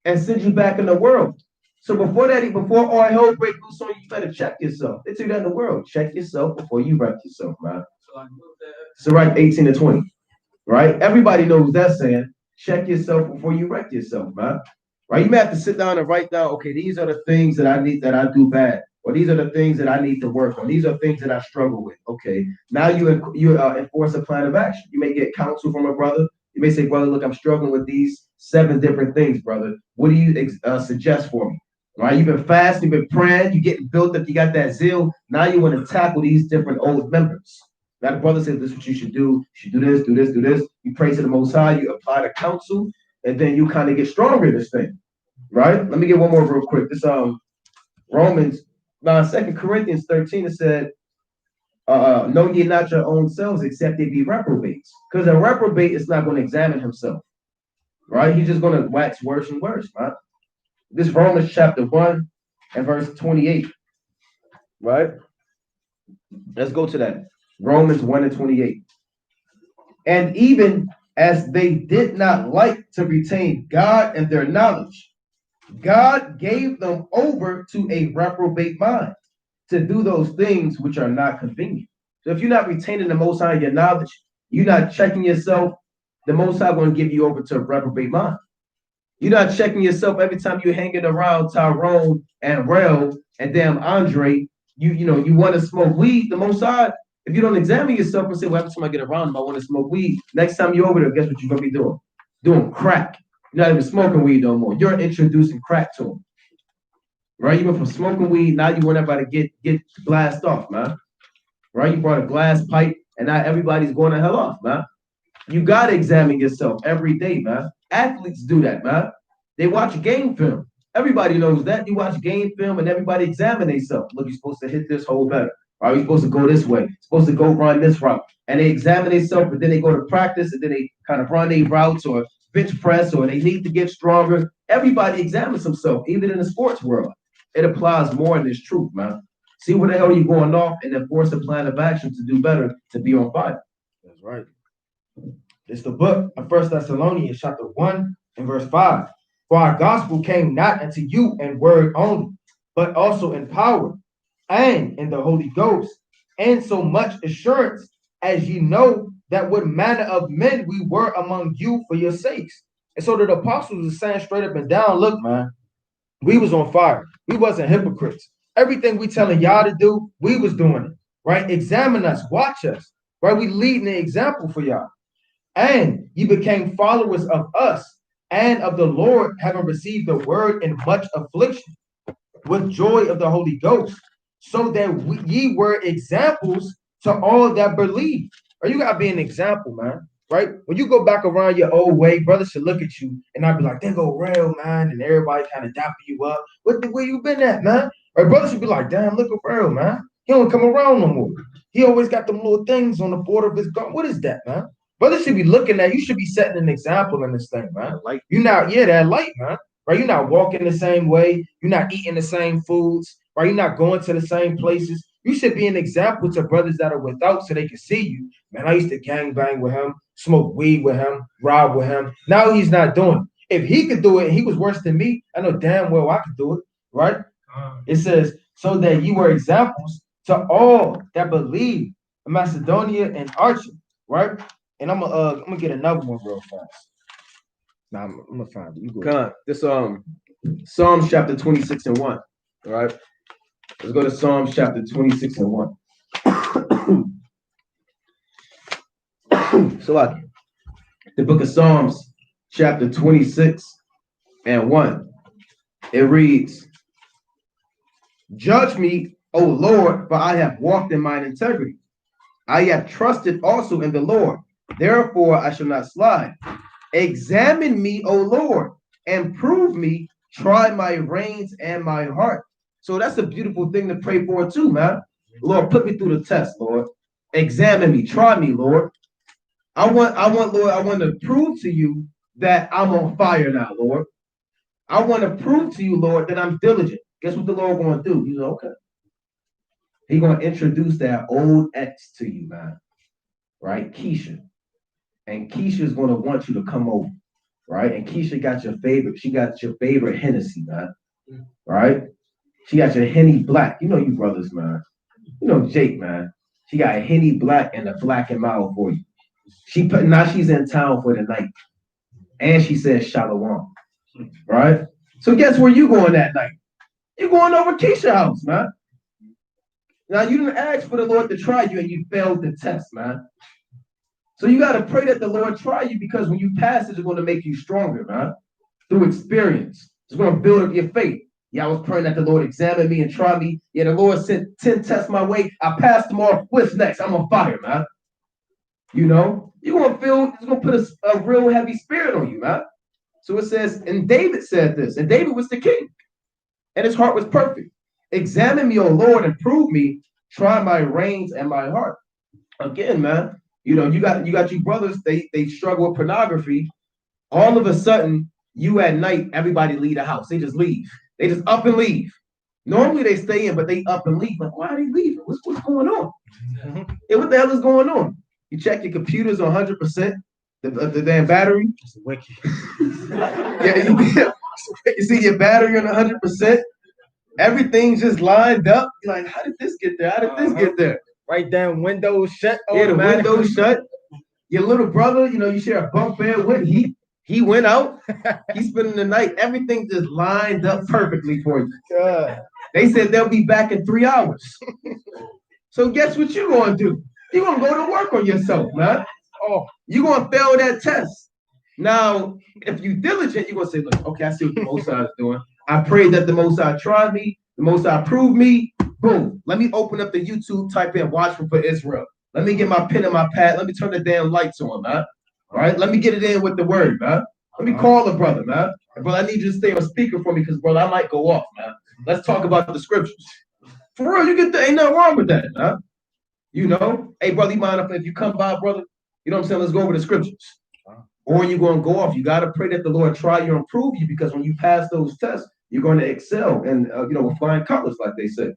S1: and send you back in the world. So before all hell break loose on you, you better check yourself. They tell you that in the world. Check yourself before you wreck yourself, man. So right, 18 and 20, right? Everybody knows that saying. Check yourself before you wreck yourself, man. Right? You may have to sit down and write down, okay, these are the things that I do bad. Or these are the things that I need to work on. These are things that I struggle with. Okay. Now you enforce a plan of action. You may get counsel from a brother. You may say, brother, look, I'm struggling with these 7 different things, brother. What do you suggest for me? Right? You've been fasting, you've been praying, you're getting built up, you got that zeal. Now you want to tackle these different old members. Now the brother says, this is what you should do. You should do this, do this, do this. You pray to the Most High, you apply the counsel, and then you kind of get stronger in this thing. Right? Let me get one more real quick. This Romans. Now, 2 Corinthians 13, it said, know ye not your own selves, except they be reprobates. Because a reprobate is not going to examine himself. Right? He's just going to wax worse and worse, right? This Romans chapter 1 and verse 28. Right? Let's go to that. Romans 1 and 28. And even as they did not like to retain God and their knowledge, God gave them over to a reprobate mind to do those things which are not convenient. So if you're not retaining the Most High your knowledge, you're not checking yourself, the Most High going to give you over to a reprobate mind. You're not checking yourself every time you're hanging around Tyrone and Rel and damn Andre. You want to smoke weed. The Most High, if you don't examine yourself and say, well, every time I get around him, I want to smoke weed. Next time you're over there, guess what you're gonna be doing? Doing crack. You're not even smoking weed no more. You're introducing crack to him. Right? You went from smoking weed, now you want everybody to get glassed off, man. Right? You brought a glass pipe, and now everybody's going to hell off, man. You gotta examine yourself every day, man. Athletes do that, man. They watch game film. Everybody knows that. You watch game film and everybody examine themselves. Look, you're supposed to hit this hole better. Are you supposed to go this way? Supposed to go run this route. And they examine themselves, but then they go to practice and then they kind of run their routes or bench press or they need to get stronger. Everybody examines themselves, even in the sports world. It applies more in this truth, man. See where the hell you're going off and then force a plan of action to do better, to be on fire.
S4: That's right. It's the book of 1 Thessalonians chapter 1 and verse 5. For our gospel came not unto you in word only, but also in power and in the Holy Ghost, and so much assurance as ye know that what manner of men we were among you for your sakes. And so the apostles are saying straight up and down, look, man, we was on fire. We wasn't hypocrites. Everything we telling y'all to do, we was doing it, right? Examine us, watch us, right? We leading the example for y'all. And ye became followers of us and of the Lord, having received the word in much affliction with joy of the Holy Ghost, so that ye were examples to all that believe. Or you gotta be an example, man. Right? When you go back around your old way, brothers should look at you and I'd be like, there go Rail, man, and everybody kind of dapper you up. Where you been at, man? Or brothers should be like, damn, look at Rail, man. He don't come around no more. He always got them little things on the border of his garment. What is that, man? Brothers should be looking at you, should be setting an example in this thing, man. Like you're not, that light, man. Right? You're not walking the same way, you're not eating the same foods, right? You're not going to the same places. You should be an example to brothers that are without so they can see you. Man, I used to gangbang with him, smoke weed with him, rob with him. Now he's not doing it. If he could do it and he was worse than me, I know damn well I could do it, right? It says, so that you were examples to all that believe in Macedonia and Archie, right? And I'm gonna get another one real fast. Now I'm gonna find it. You go.
S1: God, this Psalms chapter 26 and 1. All right. Let's go to Psalms chapter 26 and 1. So like the book of Psalms chapter 26 and 1. It reads, judge me, O Lord, for I have walked in mine integrity. I have trusted also in the Lord. Therefore I shall not slide. Examine me, O Lord, and prove me. Try my reins and my heart. So that's a beautiful thing to pray for too, man. Lord, put me through the test, Lord. Examine me. Try me, Lord. I want, Lord, I want to prove to you that I'm on fire now, Lord. I want to prove to you, Lord, that I'm diligent. Guess what the Lord going to do? He's okay. He's going to introduce that old ex to you, man. Right? Keisha. And Keisha's going to want you to come over. Right? And Keisha got your favorite. She got your favorite Hennessy, man. Right? She got your Henny Black. You know you brothers, man. You know Jake, man. She got a Henny Black and a Black and Mild for you. Now she's in town for the night. And she says Shalom. Right? So guess where you going that night? You're going over Keisha's house, man. Now you didn't ask for the Lord to try you and you failed the test, man. So you got to pray that the Lord try you, because when you pass it's going to make you stronger, man. Through experience. It's going to build up your faith. Yeah, I was praying that the Lord examine me and try me. Yeah, the Lord sent 10 tests my way. I passed them all. What's next? I'm on fire, man. You know, you're going to feel, it's going to put a real heavy spirit on you, man. So it says, and David said this, and David was the king, and his heart was perfect. Examine me, O Lord, and prove me. Try my reins and my heart. Again, man, you know, you got you brothers, they struggle with pornography. All of a sudden, you at night, everybody leave the house. They just leave. They just up and leave. Normally they stay in, but they up and leave. But why are they leaving? What's going on? Hey, what the hell is going on? You check your computers 100%. The damn battery.
S4: It's wicked.
S1: Yeah, you see your battery on 100%. Everything's just lined up. You're like, how did this get there? How did this get there?
S4: Right down, windows shut.
S1: Yeah, the windows shut. Your little brother, you share a bunk bed with. He went out. He's spending the night. Everything just lined up perfectly for you.
S4: God.
S1: They said they'll be back in 3 hours. So guess what you're going to do? You're going to go to work on yourself, man. Oh, you're going to fail that test. Now, if you're diligent, you're going to say, look, okay, I see what the Most High is doing. I pray that the Most High tried me. The Most High proved me. Boom. Let me open up the YouTube, type in Watchful for Israel. Let me get my pen and my pad. Let me turn the damn lights on, man. All right? Let me get it in with the word, man. Let me call the brother, man. Brother, I need you to stay on speaker for me because, brother, I might go off, man. Let's talk about the scriptures. For real, ain't nothing wrong with that, man. Hey, brother, you mind if you come by, brother? You know what I'm saying? Let's go over the scriptures. Or you're going to go off. You got to pray that the Lord try you and prove you, because when you pass those tests, you're going to excel and, with flying colors, like they say.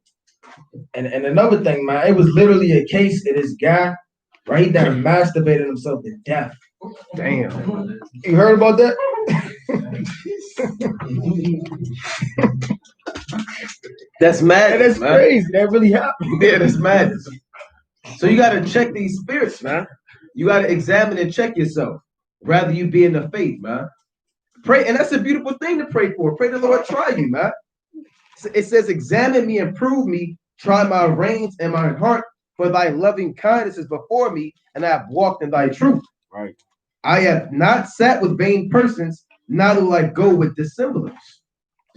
S4: And another thing, man, it was literally a case of this guy, right? He done masturbated himself to death.
S1: Damn.
S4: You heard about that?
S1: That's madness.
S4: That's crazy. That really happened.
S1: Yeah, that's madness. So you got to check these spirits, man. You got to examine and check yourself. Rather you be in the faith, man. Pray, and that's a beautiful thing to pray for. Pray the Lord try you, man. It says, examine me and prove me, try my reins and my heart, for thy loving kindness is before me, and I have walked in thy truth.
S4: Right.
S1: I have not sat with vain persons, neither will I go with dissemblers.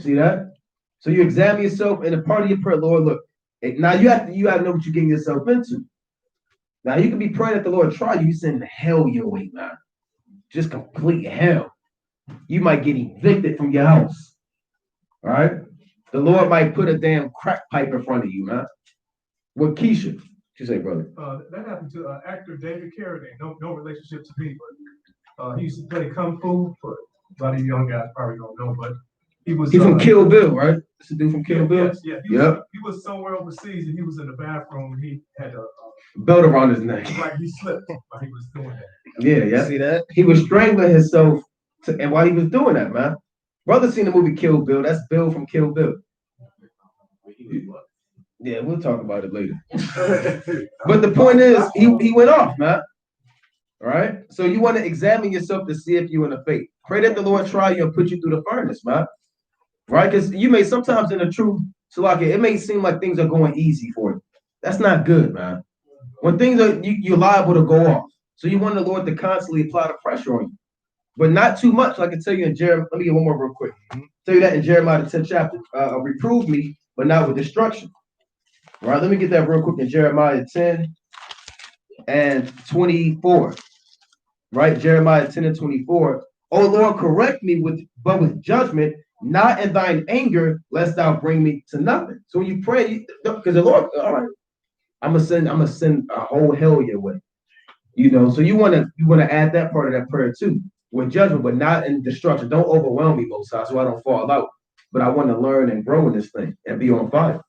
S1: See that? So you examine yourself, and a part of your prayer, Lord, look, now you have to know what you're getting yourself into. Now you can be praying that the Lord try you, send hell your way, man. Just complete hell. You might get evicted from your house. All right? The Lord might put a damn crack pipe in front of you, man. What Keisha? She say, brother.
S5: That happened to actor David Carradine. No relationship to me, but he used to play kung fu. For a lot of young guys probably don't know, but he's
S1: from Kill Bill, right? That's the dude from Kill Bill.
S5: Yes, yeah. He was somewhere overseas and he was in the bathroom and he had a
S1: belt around his neck.
S5: Like he slipped while he was doing that.
S1: Yeah.
S4: See that?
S1: He was strangling himself, and while he was doing that, man. Brother seen the movie Kill Bill. That's Bill from Kill Bill. Yeah, we'll talk about it later. But the point is, he went off, man. All right? So you want to examine yourself to see if you're in the faith. Pray that the Lord try you and put you through the furnace, man. Right? Because you may sometimes in the truth, Salaki, it may seem like things are going easy for you. That's not good, man. When things are, you're liable to go off. So you want the Lord to constantly apply the pressure on you. But not too much. Like I can tell you in Jeremiah, let me get one more real quick. Tell you that in Jeremiah, the 10th chapter. Reprove me, but not with destruction. All right, let me get that real quick in Jeremiah 10 and 24. Right, Jeremiah 10 and 24. Oh Lord, correct me but with judgment, not in thine anger, lest thou bring me to nothing. So when you pray, because the Lord, all right, I'm gonna send a whole hell your way. So you wanna add that part of that prayer too, with judgment, but not in destruction. Don't overwhelm me, Most High, so I don't fall out. But I want to learn and grow in this thing and be on fire.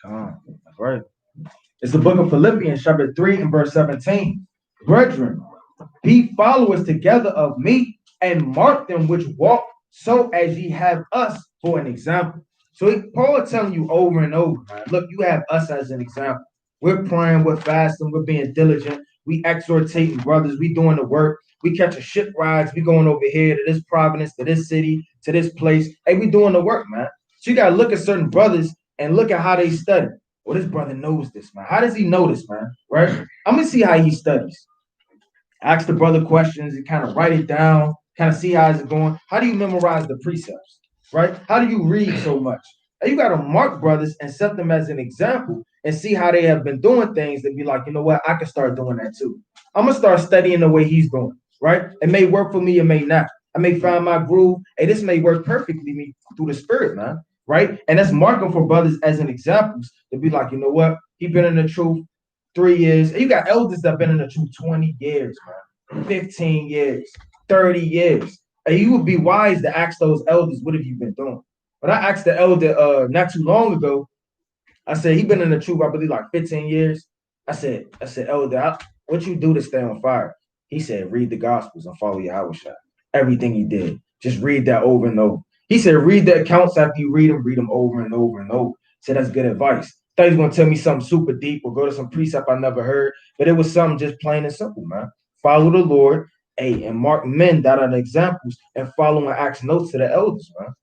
S4: That's right. It's the book of Philippians, chapter 3 and verse 17. Brethren, be followers together of me, and mark them which walk so as ye have us for an example. So Paul is telling you over and over, man, look, you have us as an example. We're praying, we're fasting, we're being diligent, we exhortating brothers, we doing the work, we catching ship rides, we going over here to this province, to this city, to this place. Hey, we doing the work, man. So you gotta look at certain brothers and look at how they study. Well, this brother knows this, man. How does he know this, man? Right? I'm gonna see how he studies. Ask the brother questions and kind of write it down, kind of see how it's going. How do you memorize the precepts? Right? How do you read so much? And you got to mark brothers and set them as an example and see how they have been doing things to be like, you know what, I can start doing that too. I'm going to start studying the way he's doing, right? It may work for me, it may not. I may find my groove. Hey, this may work perfectly me through the spirit, man, right? And that's marking for brothers as an example to be like, you know what, he been in the truth 3 years. And you got elders that have been in the truth 20 years, man, 15 years, 30 years. And you would be wise to ask those elders, what have you been doing? But I asked the elder not too long ago, I said, he been in the truth, I believe, like 15 years. I said, elder, what you do to stay on fire? He said, read the Gospels and follow Yahushua. Everything he did. Just read that over and over. He said, read the accounts after you read them over and over and over. So that's good advice. Thought he was going to tell me something super deep or go to some precept I never heard, but it was something just plain and simple, man. Follow the Lord, and mark men that are the examples and follow and ask notes to the elders, man.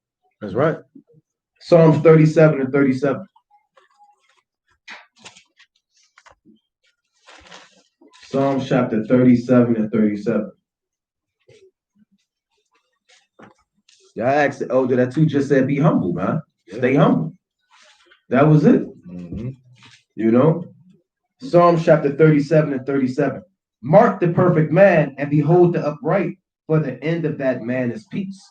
S1: That's right. Psalms 37 and 37. Psalms chapter 37 and 37. Yeah, I asked the elder that too, just said be humble, man. Stay humble. That was it. You know? Psalms chapter 37 and 37. Mark the perfect man and behold the upright, for the end of that man is peace.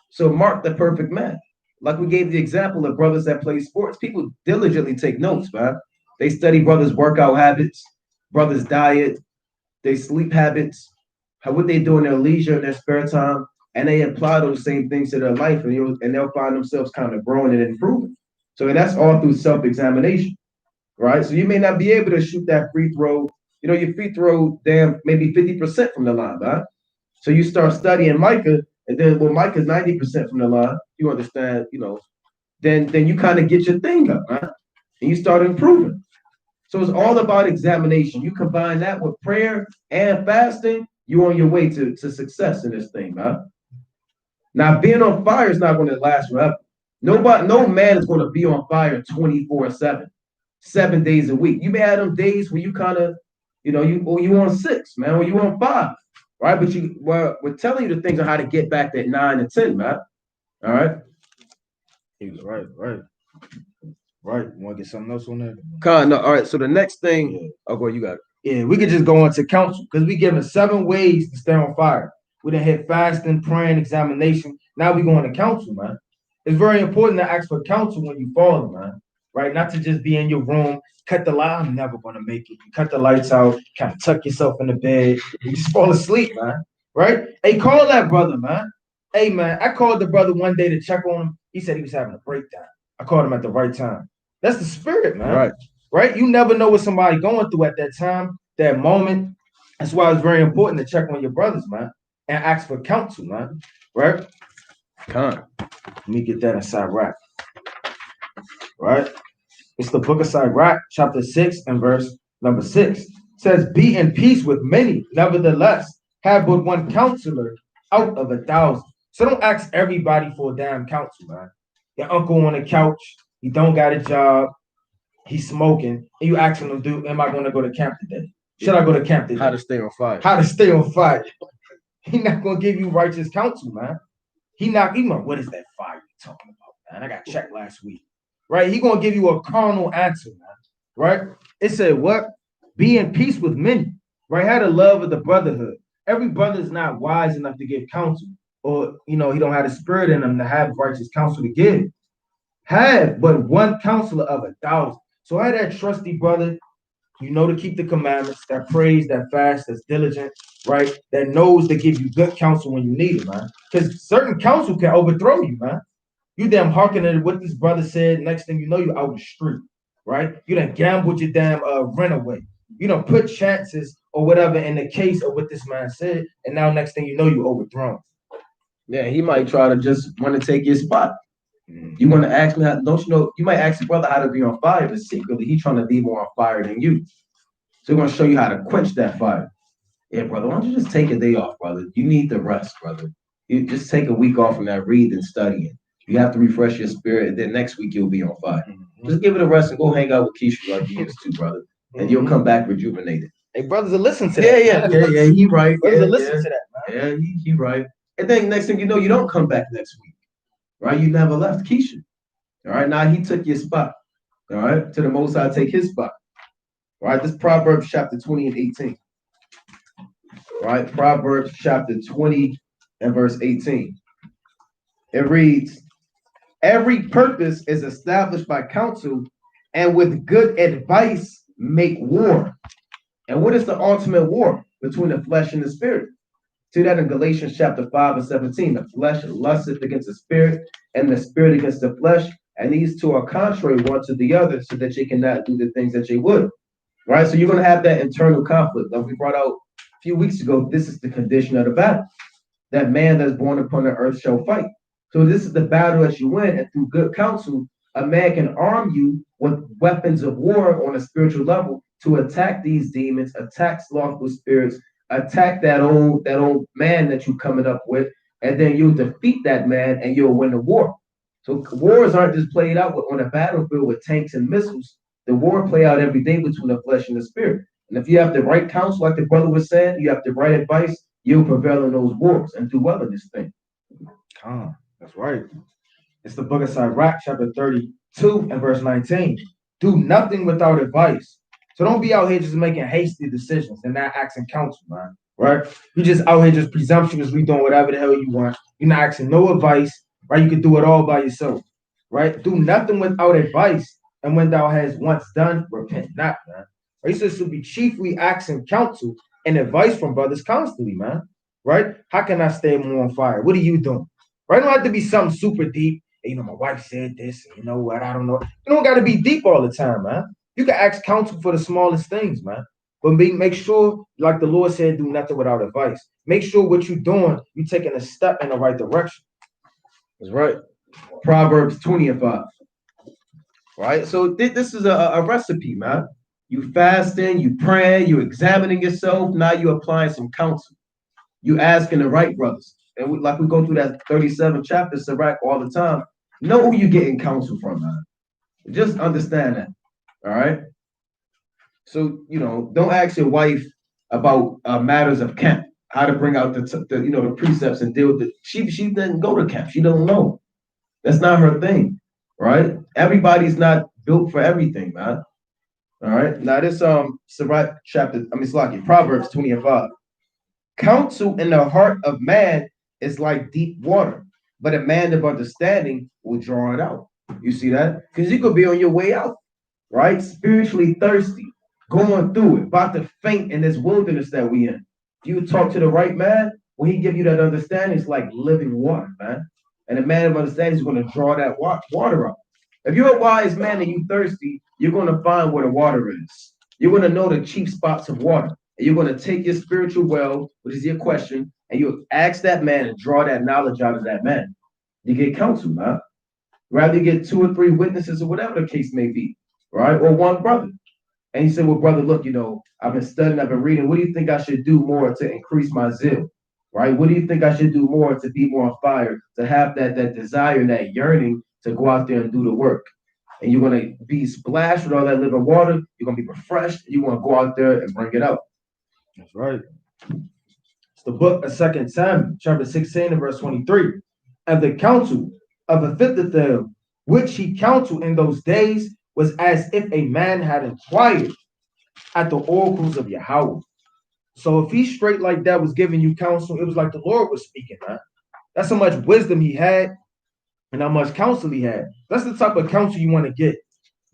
S1: So mark the perfect man. Like we gave the example of brothers that play sports. People diligently take notes, man. They study brothers' workout habits, brothers' diet, their sleep habits, what they do in their leisure and their spare time, and they apply those same things to their life, and they'll find themselves kind of growing and improving. So that's all through self-examination, right? So you may not be able to shoot that free throw. You know, your free throw, maybe 50% from the line, right? So you start studying Micah, and then when Micah's 90% from the line, you understand, you know, then you kind of get your thing up, right? And you start improving. So it's all about examination. You combine that with prayer and fasting, you're on your way to success in this thing, man. Now, being on fire is not going to last forever. No man is going to be on fire 24/7, 7 days a week. You may have them days where you kind of, you know, you on 6, man, or you on 5, right? But we're telling you the things on how to get back that 9 and 10, man. All right.
S4: Right. You want to get something else on there?
S1: No. All right. So the next thing, go. You got it.
S4: Yeah, we could just go into counsel because we given 7 ways to stay on fire. We done hit fasting, praying, examination. Now we going to counsel, man. It's very important to ask for counsel when you fall, man. Right? Not to just be in your room, cut the light. I'm never gonna make it. You cut the lights out, kind of tuck yourself in the bed, you just fall asleep, man. Right? Hey, call that brother, man. Hey, man, I called the brother one day to check on him. He said he was having a breakdown. I called him at the right time. That's the spirit, man. Right? You never know what somebody going through at that time, that moment. That's why it's very important to check on your brothers, man, and ask for counsel, man. Right? Let me get that in Sirach. Right? It's the book of Sirach, chapter 6 and verse number 6. It says, be in peace with many, nevertheless, have but one counselor out of 1,000. So don't ask everybody for a damn counsel, man. Your uncle on the couch, he don't got a job, he's smoking, and you asking him, dude, am I going to go to camp today? Should I go to camp today?
S1: How to stay on fire.
S4: How to stay on fire. He's not going to give you righteous counsel, man. What is that fire you talking about, man? I got checked last week. Right? He going to give you a carnal answer, man. Right? It said what? Be in peace with many. Right? Have the love of the brotherhood. Every brother is not wise enough to give counsel. Or, you know, he don't have the spirit in him to have righteous counsel to give. Have but one counselor of 1,000. So I had that trusty brother, you know, to keep the commandments, that prays, that fast, that's diligent, right? That knows to give you good counsel when you need it, man. Because certain counsel can overthrow you, man. You damn hearkening to what this brother said. Next thing you know, you out the street, right? You done gambled your damn rent away. You done put chances or whatever in the case of what this man said, and now next thing you know, you overthrown.
S1: Yeah, he might try to just want to take your spot. You want to ask me how? Don't you know? You might ask your brother how to be on fire, but secretly he's trying to be more on fire than you. So he's going to show you how to quench that fire. Yeah, brother, why don't you just take a day off, brother? You need the rest, brother. You just take a week off from that reading and studying. You have to refresh your spirit, and then next week you'll be on fire. Just give it a rest and go hang out with Keisha like you used to, brother, and you'll come back rejuvenated.
S4: Hey, brothers, will listen to that.
S1: Yeah, he right.
S4: Brothers, listen to that, man.
S1: Yeah, he right. And then next thing you know, you don't come back next week, right? You never left Keisha. All right, now he took your spot. All right, to the Most High take his spot. All right, this Proverbs chapter 20 and 18. All right, Proverbs chapter 20 and verse 18. It reads, every purpose is established by counsel, and with good advice make war. And what is the ultimate war? Between the flesh and the spirit. See that in Galatians chapter 5 and 17. The flesh lusteth against the spirit, and the spirit against the flesh. And these two are contrary one to the other, so that you cannot do the things that you would. Right? So you're going to have that internal conflict. Like we brought out few weeks ago, this is the condition of the battle. That man that's born upon the earth shall fight. So this is the battle that you win, and through good counsel, a man can arm you with weapons of war on a spiritual level to attack these demons, attack slothful spirits, attack that old man that you're coming up with, and then you'll defeat that man and you'll win the war. So wars aren't just played out on a battlefield with tanks and missiles. The war play out every day between the flesh and the spirit. And if you have the right counsel, like the brother was saying, you have the right advice, you'll prevail in those wars and do well in this thing.
S4: That's right. It's the book of Sirach, chapter 32 and verse 19. Do nothing without advice. So don't be out here just making hasty decisions and not asking counsel, man. Right? You just out here just presumptuously doing whatever the hell you want. You're not asking no advice, right? You can do it all by yourself, right? Do nothing without advice. And when thou hast once done, repent not, man. Right? He says to be chiefly asking counsel and advice from brothers constantly, man. Right? How can I stay more on fire? What are you doing? Right? It don't have to be something super deep. You know, my wife said this, and you know what? I don't know. You don't got to be deep all the time, man. You can ask counsel for the smallest things, man. But make sure, like the Lord said, do nothing without advice. Make sure what you're doing, you're taking a step in the right direction.
S1: That's right. Proverbs 20:5. Right? So this is a recipe, man. You fasting, you praying, you examining yourself. Now you applying some counsel. You asking the right brothers. And we go through that 37 chapters, Sirach, all the time. Know who you're getting counsel from, man. Just understand that. All right. So, don't ask your wife about matters of camp, how to bring out the precepts and deal with it. She didn't go to camp. She don't know. That's not her thing, right? Everybody's not built for everything, man. All right. Now this Sirach Proverbs 20:5. Counsel in the heart of man is like deep water, but a man of understanding will draw it out. You see that? Because you could be on your way out, right? Spiritually thirsty, going through it, about to faint in this wilderness that we in. You talk to the right man, when he give you that understanding, it's like living water, man. And a man of understanding is going to draw that water up. If you're a wise man and you thirsty, you're going to find where the water is. You're going to know the chief spots of water. And you're going to take your spiritual well, which is your question, and you ask that man and draw that knowledge out of that man. You get counsel, man. Rather you get 2 or 3 witnesses or whatever the case may be, right? Or one brother. And he said, well, brother, look, I've been studying, I've been reading. What do you think I should do more to increase my zeal? Right? What do you think I should do more to be more on fire, to have that desire, that yearning to go out there and do the work? And you're going to be splashed with all that living water. You're going to be refreshed. You're going to go out there and bring it out.
S4: That's right. It's the book of 2 Samuel, chapter 16 and verse 23. And the counsel of Ahithophel, which he counseled in those days, was as if a man had inquired at the oracles of Yahweh. So if he straight like that was giving you counsel, it was like the Lord was speaking, man. That's how much wisdom he had and how much counsel he had. That's the type of counsel you want to get.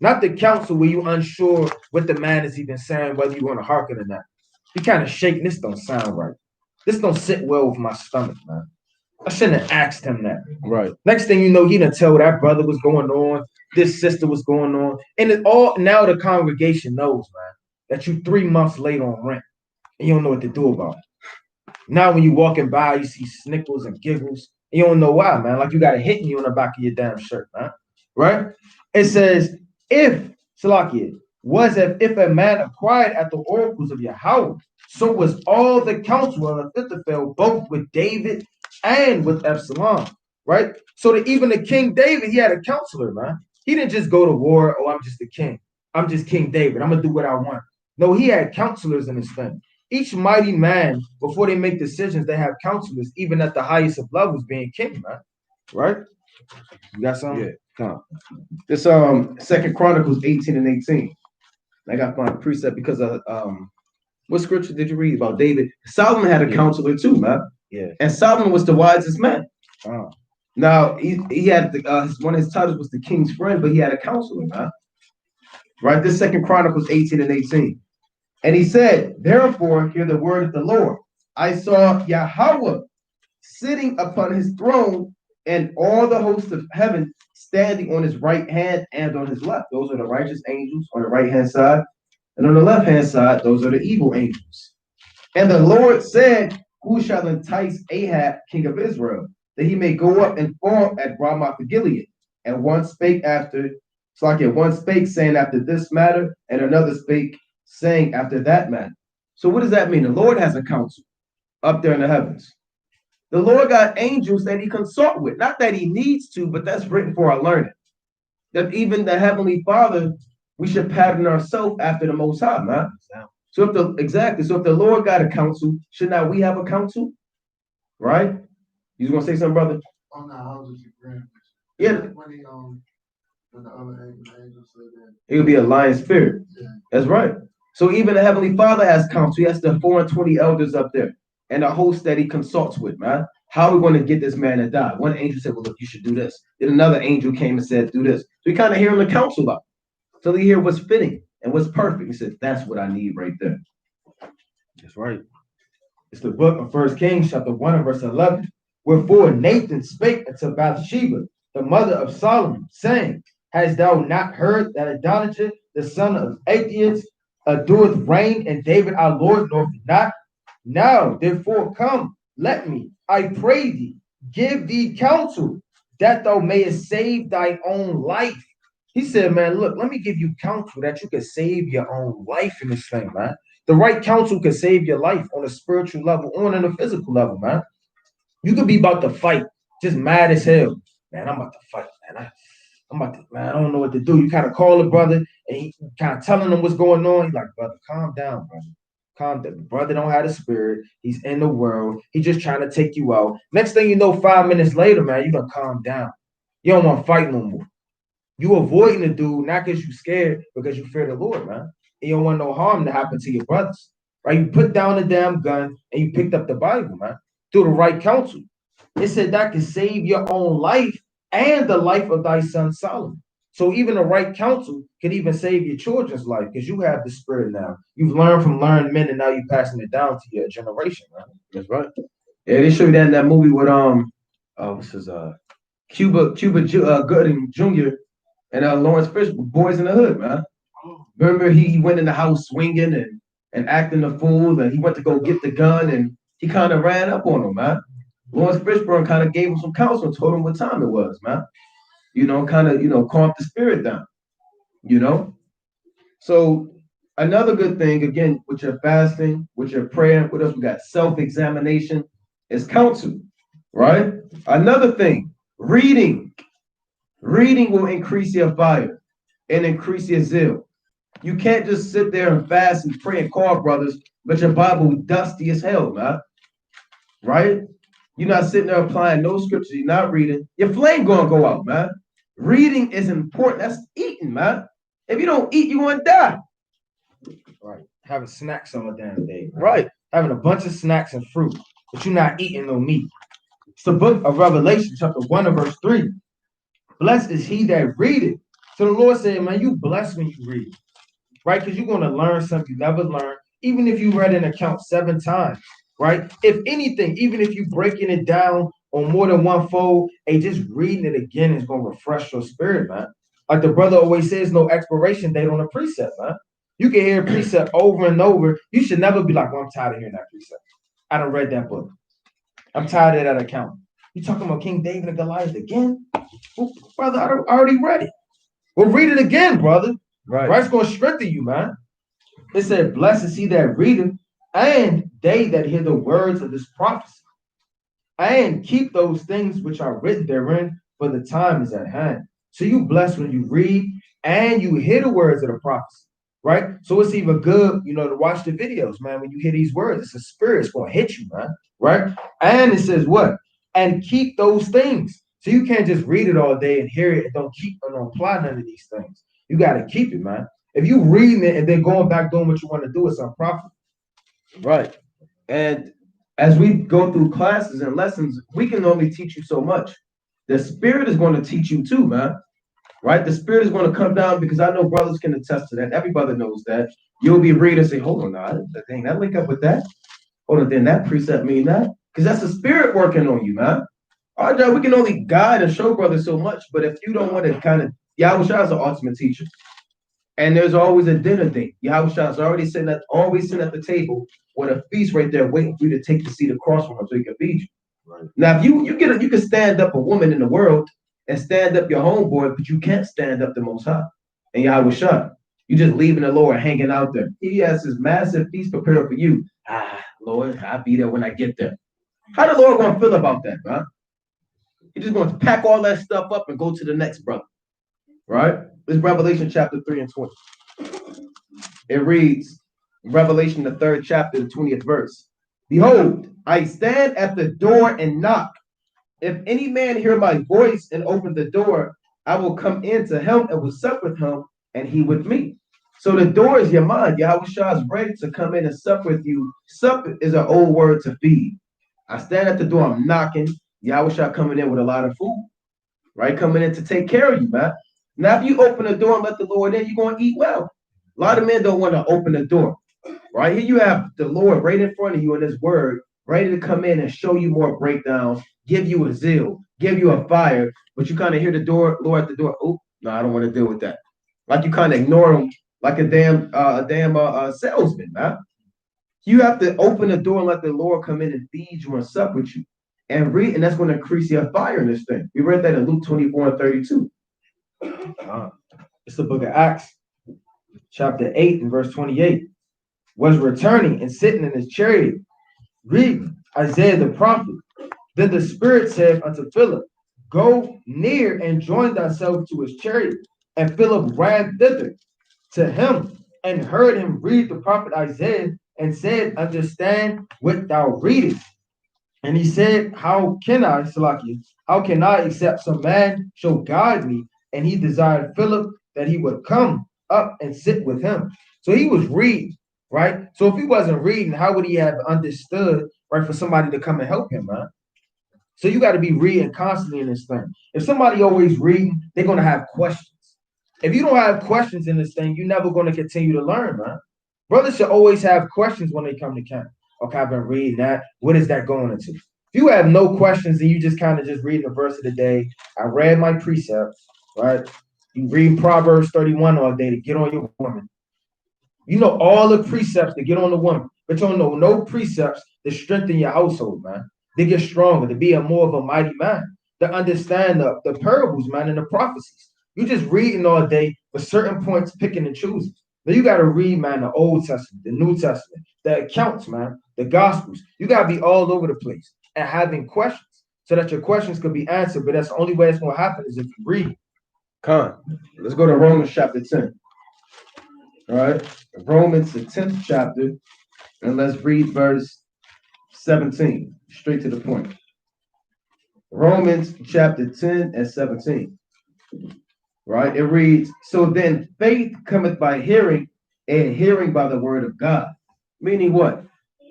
S4: Not the counsel where you're unsure what the man is even saying, whether you want to hearken or not. You kind of shaking, this don't sound right. This don't sit well with my stomach, man. I shouldn't have asked him that.
S1: Right.
S4: Next thing you know, he didn't tell that brother was going on, this sister was going on. And it all now the congregation knows, man, that you 3 months late on rent and you don't know what to do about it. Now when you walking by, you see snickles and giggles. You don't know why, man. Like you got a hit you on the back of your damn shirt, man. Right? It says, if a man acquired at the oracles of Yahweh, so was all the counsel of Ahithophel, both with David and with Absalom, right? So that even the King David, he had a counselor, man. He didn't just go to war, oh, I'm just the king. I'm just King David. I'm going to do what I want. No, he had counselors in his thing. Each mighty man, before they make decisions, they have counselors, even at the highest of levels, being king, man. Right? You got something?
S1: Yeah. Come on. This 2 Chronicles 18 and 18. I got to find a precept because of what scripture did you read about David? Solomon had a counselor too, man.
S4: Yeah.
S1: And Solomon was the wisest man.
S4: Oh.
S1: Now he had one of his titles was the king's friend, but he had a counselor, man. Right? This 2 Chronicles 18 and 18. And he said, therefore, hear the word of the Lord. I saw Yahweh sitting upon his throne and all the hosts of heaven standing on his right hand and on his left. Those are the righteous angels on the right hand side. And on the left hand side, those are the evil angels. And the Lord said, who shall entice Ahab, king of Israel, that he may go up and fall at Ramoth Gilead? And one spake after, one spake saying after this matter, and another spake saying after that matter. So what does that mean? The Lord has a counsel up there in the heavens. The Lord got angels that he consult with. Not that he needs to, but that's written for our learning. That even the Heavenly Father, we should pattern ourselves after the Most High, man. So if the Lord got a counsel, should not we have a counsel? Right? You gonna say something, brother?
S3: Oh no, I was just agreeing with
S1: you. Yeah.
S3: When the other angel said that.
S1: It would be a lion spirit. Yeah. That's right. So even the Heavenly Father has counsel. He has the 420 elders up there and a host that he consults with, man. How are we going to get this man to die? One angel said, well, look, you should do this. Then another angel came and said, do this. So we kind of hear him the counsel out till he hear what's fitting and what's perfect. He said, that's what I need right there.
S4: That's right. It's the book of 1 Kings, chapter 1 and verse 11. Wherefore Nathan spake unto Bathsheba, the mother of Solomon, saying, hast thou not heard that Adonijah, the son of Achias, doeth reign in David our Lord, nor not? Now, therefore, come, let me, I pray thee, give thee counsel, that thou mayest save thy own life. He said, man, look, let me give you counsel that you can save your own life in this thing, man. The right counsel can save your life on a spiritual level, on a physical level, man. You could be about to fight, just mad as hell. Man, I'm about to fight, man. I don't know what to do. You kind of call the brother and he kind of telling him what's going on. He's like, brother, calm down, brother. Calm down. The brother don't have a spirit. He's in the world. He's just trying to take you out. Next thing you know, 5 minutes later, man, you done calm down. You don't want to fight no more. You avoiding the dude, not because you scared, because you fear the Lord, man. And you don't want no harm to happen to your brothers. Right? You put down the damn gun and you picked up the Bible, man, through the right counsel. It said that can save your own life and the life of thy son Solomon. So even the right counsel can even save your children's life because you have the spirit now. You've learned from learned men and now you're passing it down to your generation, man.
S1: That's right. Yeah, they show you that in that movie with what's his Cuba Gooding Jr. and Lawrence Fishburne, Boys in the Hood, man. Remember he went in the house swinging and acting a fool, and he went to go get the gun and he kind of ran up on him, man. Lawrence Fishburne kind of gave him some counsel and told him what time it was, man. Calm the spirit down, So another good thing, again, with your fasting, with your prayer, what else we got? Self-examination is counsel, right? Another thing, reading. Reading will increase your fire and increase your zeal. You can't just sit there and fast and pray and call brothers, but your Bible dusty as hell, man. Right? You're not sitting there applying no scriptures. You're not reading. Your flame gonna go out, man. Reading is important. That's eating, man. If you don't eat, you're gonna die.
S4: Right. Having snacks all the damn day. Right. Having a bunch of snacks and fruit, but you're not eating no meat. It's the book of Revelation, chapter 1 and verse 3. Blessed is he that readeth. So the Lord said, man, you blessed when you read. Right? Because you're going to learn something you never learned, even if you read an account 7 times. Right? If anything, even if you're breaking it down on more than one fold, and just reading it again is going to refresh your spirit, man. Like the brother always says, no expiration date on a precept, man. You can hear a precept over and over. You should never be like, well, I'm tired of hearing that precept. I done read that book. I'm tired of that account. You talking about King David and Goliath again? Well, brother, I already read it. Well, read it again, brother. Right? It's going to strengthen you, man. It said, blessed is he that readeth, and they that hear the words of this prophecy, and keep those things which are written therein, for the time is at hand. So you blessed when you read and you hear the words of the prophecy, right? So it's even good, to watch the videos, man. When you hear these words, it's a spirit. It's going to hit you, man, right? And it says what? And keep those things. So you can't just read it all day and hear it and don't apply none of these things. You got to keep it, man. If you reading it and then going back doing what you want to do, it's unprofitable.
S1: Right. And as we go through classes and lessons, we can only teach you so much. The Spirit is going to teach you too, man. Right? The Spirit is going to come down because I know brothers can attest to that. Every brother knows that. You'll be reading and say, hold on, now, that link up with that. Hold on, then that precept mean that. Because that's the Spirit working on you, man. Our job, we can only guide and show brothers so much, but if you don't want to kind of, Yahweh Shai is the ultimate teacher. And there's always a dinner date. Yahushua's always sitting at the table with a feast right there waiting for you to take the seat across from him so he can feed you.
S3: Right.
S1: Now, if you can stand up a woman in the world and stand up your homeboy, but you can't stand up the Most High. And Yahushua, you just leaving the Lord hanging out there. He has this massive feast prepared for you. Lord, I'll be there when I get there. How the Lord gonna feel about that, man? He's just going to pack all that stuff up and go to the next brother, right? This is Revelation chapter 3 and 20. It reads, Revelation, the 3rd chapter, the 20th verse. Behold, I stand at the door and knock. If any man hear my voice and open the door, I will come in to him and will sup with him and he with me. So the door is your mind. Yahushua is ready to come in and sup with you. Sup is an old word to feed. I stand at the door, I'm knocking. Yahushua coming in with a lot of food, right? Coming in to take care of you, man. Now, if you open the door and let the Lord in, you're going to eat well. A lot of men don't want to open the door, right? Here you have the Lord right in front of you in his word, ready to come in and show you more breakdowns, give you a zeal, give you a fire, but you kind of hear the door, Lord at the door. Oh, no, I don't want to deal with that. Like you kind of ignore him like a damn salesman, man. You have to open the door and let the Lord come in and feed you and sup with you. And read, and that's going to increase your fire in this thing. We read that in Luke 24 and 32.
S4: It's the book of Acts, chapter 8 and verse 28. Was returning and sitting in his chariot, reading Isaiah the prophet. Then the Spirit said unto Philip, Go near and join thyself to his chariot. And Philip ran thither to him and heard him read the prophet Isaiah and said, Understand what thou readest. And he said, How can I, Salakia, how can I except some man shall guide me? And he desired Philip that he would come up and sit with him. So he was reading, right? So if he wasn't reading, how would he have understood, right, for somebody to come and help him, man? So you got to be reading constantly in this thing. If somebody always reading, they're going to have questions. If you don't have questions in this thing, you're never going to continue to learn, man. Brothers should always have questions when they come to camp. Okay, I've been reading that. What is that going into? If you have no questions and you just kind of just reading the verse of the day, I read my precepts, right? You read Proverbs 31 all day to get on your woman. You know all the precepts to get on the woman, but you don't know no precepts to strengthen your household, man. To get stronger, to be more of a mighty man, to understand the parables, man, and the prophecies. You just reading all day for certain points, picking and choosing. Now you got to read, man, the Old Testament, the New Testament, the accounts, man, the Gospels. You got to be all over the place and having questions so that your questions could be answered. But that's the only way it's going to happen is if you read.
S1: Let's go to Romans chapter 10. All right, Romans, the 10th chapter, and let's read verse 17, straight to the point. Romans chapter 10 and 17. Right? It reads, So then faith cometh by hearing, and hearing by the word of God. Meaning what?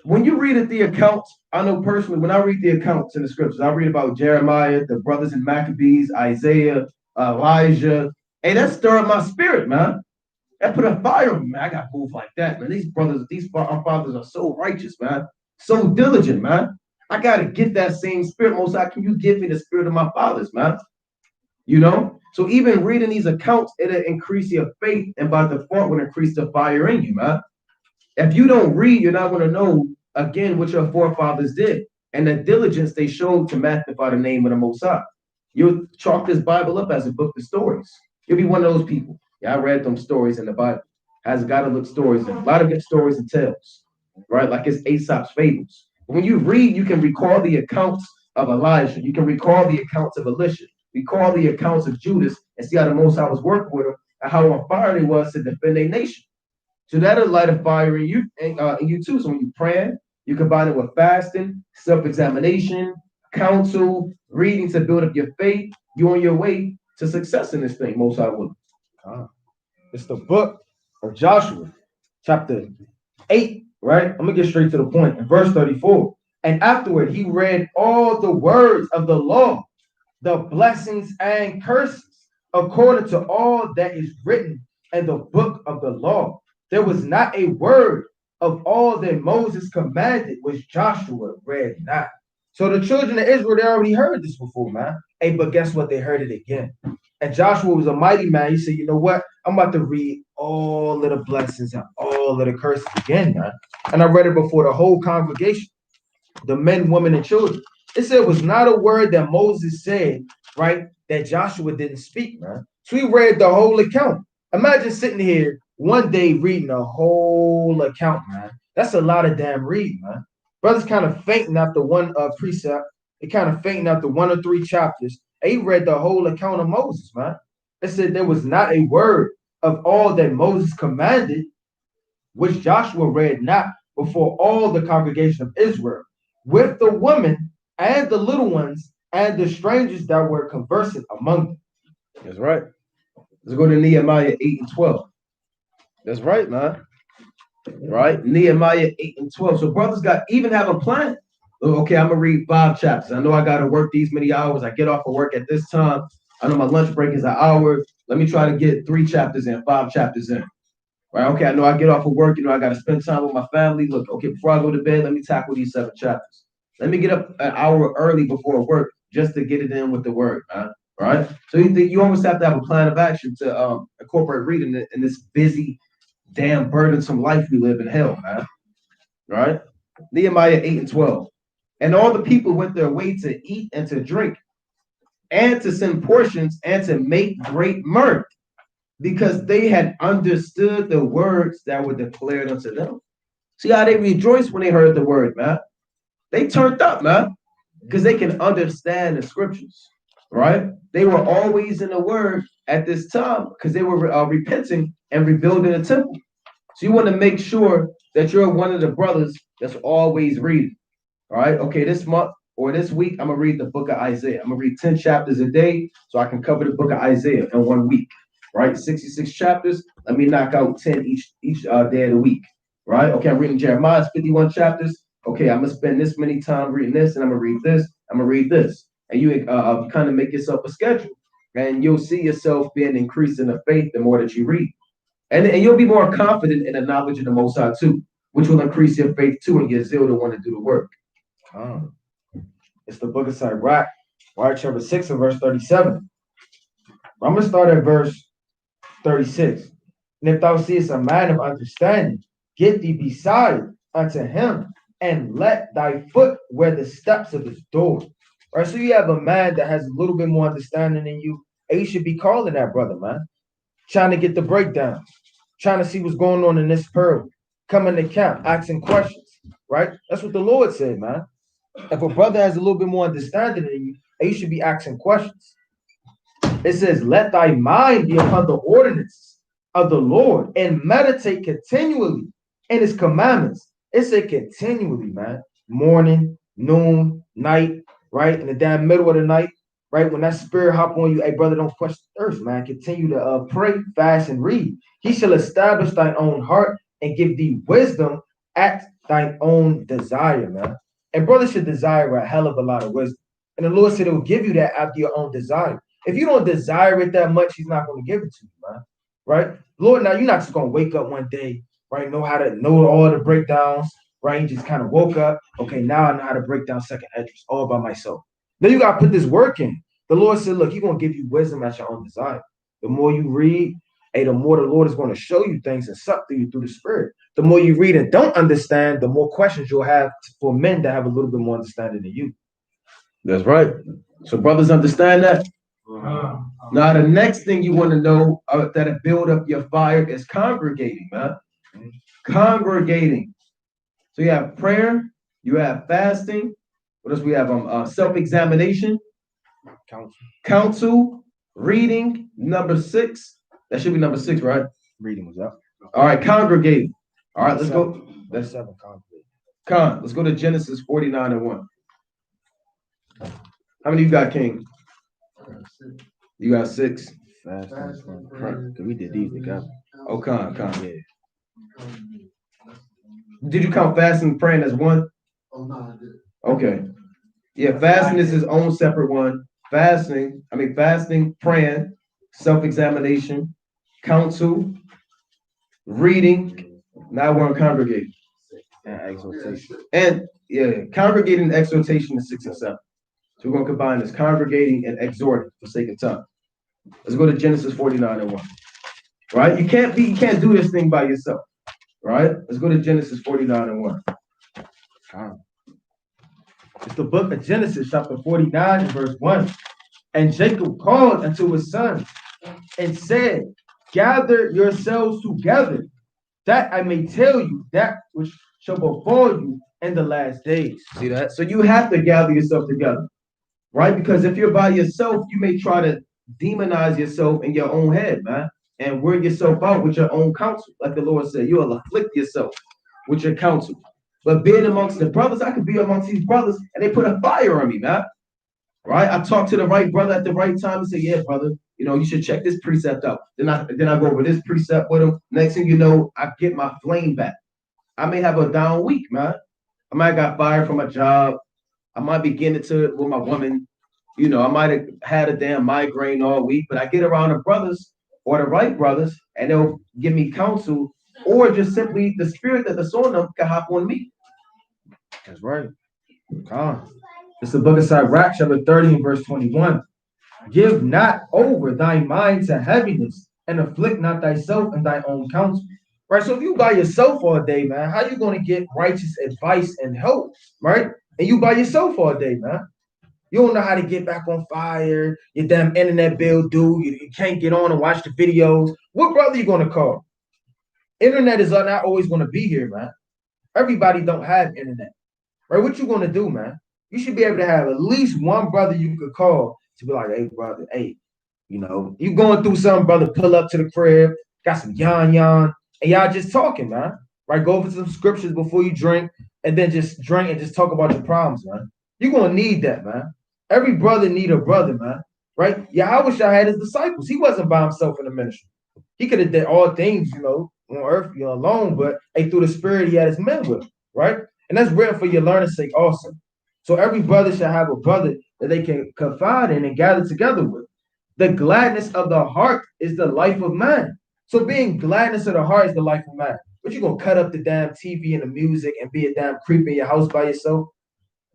S1: When you read the accounts, I know personally, when I read the accounts in the scriptures, I read about Jeremiah, the brothers in Maccabees, Isaiah, Elijah. Hey, that stirred my spirit, man. That put a fire on me, man. I got moved like that, man. Our fathers are so righteous, man. So diligent, man. I got to get that same spirit. Most High, can you give me the spirit of my fathers, man? You know? So even reading these accounts, it'll increase your faith, and by default will increase the fire in you, man. If you don't read, you're not going to know, again, what your forefathers did and the diligence they showed to magnify the name of the Most High. You'll chalk this Bible up as a book of stories. You'll be one of those people. Yeah, I read them stories in the Bible. Has got to look stories in. A lot of good stories and tales, right? Like it's Aesop's fables. When you read, you can recall the accounts of Elijah. You can recall the accounts of Elisha. Recall the accounts of Judas and see how the Most High was working with them and how on fire they was to defend their nation. So that'll light a fire in you, too. So when you pray, you combine it with fasting, self-examination, counsel, reading to build up your faith. You're on your way to success in this thing, Most High will.
S4: It's the book of Joshua, chapter 8, right? I'm going to get straight to the point. In verse 34, and afterward he read all the words of the law, the blessings and curses, according to all that is written in the book of the law. There was not a word of all that Moses commanded which Joshua read not. So the children of Israel, they already heard this before, man. Hey, but guess what? They heard it again. And Joshua was a mighty man. He said, you know what? I'm about to read all of the blessings and all of the curses again, man. And I read it before the whole congregation, the men, women, and children. It said it was not a word that Moses said, right, that Joshua didn't speak, man. So we read the whole account. Imagine sitting here one day reading a whole account, man. That's a lot of damn reading, man. Brothers kind of fainting after one precept. They kind of fainting after 1 or 3 chapters. And he read the whole account of Moses, man. It said there was not a word of all that Moses commanded, which Joshua read not before all the congregation of Israel, with the women and the little ones and the strangers that were conversing among them.
S1: That's right. Let's go to Nehemiah 8 and 12. That's right, man. Right? Nehemiah 8 and 12. So brothers even have a plan. Okay, I'm gonna read 5 chapters. I know I gotta work these many hours. I get off of work at this time. I know my lunch break is an hour. Let me try to get 3 chapters in, 5 chapters in. Right? Okay, I know I get off of work. I gotta spend time with my family. Look, okay, before I go to bed, let me tackle these 7 chapters. Let me get up an hour early before work just to get it in with the word, man. Right? So you almost have to have a plan of action to incorporate reading in this busy, damn burdensome life we live in hell, man. Right? Nehemiah 8 and 12. And all the people went their way to eat and to drink, and to send portions, and to make great mirth, because they had understood the words that were declared unto them. See how they rejoiced when they heard the word, man. They turned up, man, because they can understand the scriptures, right? They were always in the word at this time because they were repenting and rebuilding the temple. So you want to make sure that you're one of the brothers that's always reading. All right. Okay. This month or this week, I'm going to read the book of Isaiah. I'm going to read 10 chapters a day so I can cover the book of Isaiah in 1 week. Right. 66 chapters. Let me knock out 10 each day of the week. Right. Okay. I'm reading Jeremiah's 51 chapters. Okay. I'm going to spend this many time reading this, and I'm going to read this. I'm going to read this. And you kind of make yourself a schedule, and you'll see yourself being increased in the faith the more that you read. And you'll be more confident in the knowledge of the Most High too, which will increase your faith too and your zeal to want to do the work.
S4: It's the book of Sirach, chapter 6 and verse 37. I'm going to start at verse 36. And if thou seest a man of understanding, get thee beside unto him, and let thy foot wear the steps of his door. Right, so you have a man that has a little bit more understanding than you, and you should be calling that brother, man. Trying to get the breakdown, trying to see what's going on in this pearl, coming to camp, asking questions, right? That's what the Lord said, man. If a brother has a little bit more understanding than you, you should be asking questions. It says, let thy mind be upon the ordinances of the Lord and meditate continually in his commandments. It said continually, man. Morning, noon, night, right? In the damn middle of the night, right? When that spirit hop on you, hey, brother, don't question thirst, man. Continue to pray, fast, and read. He shall establish thine own heart and give thee wisdom at thine own desire, man. And brothers should desire a hell of a lot of wisdom. And the Lord said it will give you that after your own desire. If you don't desire it that much, he's not going to give it to you, man. Right? Lord, now you're not just going to wake up one day, right? Know how to know all the breakdowns, right? You just kind of woke up. Okay, now I know how to break down second Esdras all by myself. Then you got to put this work in. The Lord said, look, he's going to give you wisdom at your own desire. The more you read, the more the Lord is going to show you things and suck through you through the spirit. The more you read and don't understand, the more questions you'll have for men that have a little bit more understanding than you.
S1: That's right. So brothers understand that? Now, the next thing you want to know that'll build up your fire is congregating, man. Congregating. So you have prayer, you have fasting. What else we have? Self-examination, counsel, reading. Number 6. That should be number 6, right?
S4: Reading was up.
S1: All right, congregating. All right, let's go.
S4: That's 7. Congregating.
S1: Let's go to Genesis 49 and 1. How many you got, King? You got 6.
S4: We did these together.
S1: Oh, con. Yeah. Did you count fasting and praying as one?
S3: Oh, no, I did.
S1: Okay. Yeah, fasting is his own separate one. Fasting, praying, self-examination, counsel, reading. Now we're on congregating.
S4: And exhortation.
S1: And yeah, congregating and exhortation is 6 and 7. So we're going to combine this congregating and exhorting for sake of time. Let's go to Genesis 49:1. Right? You can't do this thing by yourself. Right? Let's go to Genesis 49:1.
S4: It's the book of Genesis, chapter 49, and verse 1. And Jacob called unto his sons and said, gather yourselves together, that I may tell you that which shall befall you in the last days.
S1: See that? So you have to gather yourself together, right? Because if you're by yourself, you may try to demonize yourself in your own head, man, and wear yourself out with your own counsel. Like the Lord said, you'll afflict yourself with your counsel. But being amongst the brothers, I could be amongst these brothers and they put a fire on me, man. Right? I talk to the right brother at the right time and say, yeah, brother, you should check this precept out. Then I go over this precept with him. Next thing you know, I get my flame back. I may have a down week, man. I might have got fired from a job. I might be getting into it with my woman. I might have had a damn migraine all week, but I get around the brothers or the right brothers and they'll give me counsel, or just simply the spirit that's on them can hop on me.
S4: That's right. It's the book of Sirach, chapter 30 and verse 21. Give not over thy mind to heaviness, and afflict not thyself in thy own counsel. Right? So if you by yourself all day, man, how you going to get righteous advice and help? Right? And you by yourself all day, man. You don't know how to get back on fire. Your damn internet bill due. You can't get on and watch the videos. What brother you going to call? Internet is not always going to be here, man. Everybody don't have internet. Right? What you going to do, man? You should be able to have at least one brother you could call to be like, hey, brother, hey, you going through something, brother, pull up to the crib, got some yan, and y'all just talking, man. Right? Go over some scriptures before you drink, and then just drink and just talk about your problems, man. You're going to need that, man. Every brother need a brother, man. Right? Yahweh had his disciples. He wasn't by himself in the ministry. He could have did all things, on earth, alone, but hey, through the spirit, he had his men with him, right? And that's written for your learning sake also. So every brother should have a brother that they can confide in and gather together with. The gladness of the heart is the life of man. So being gladness of the heart is the life of man. But you gonna cut up the damn TV and the music and be a damn creep in your house by yourself,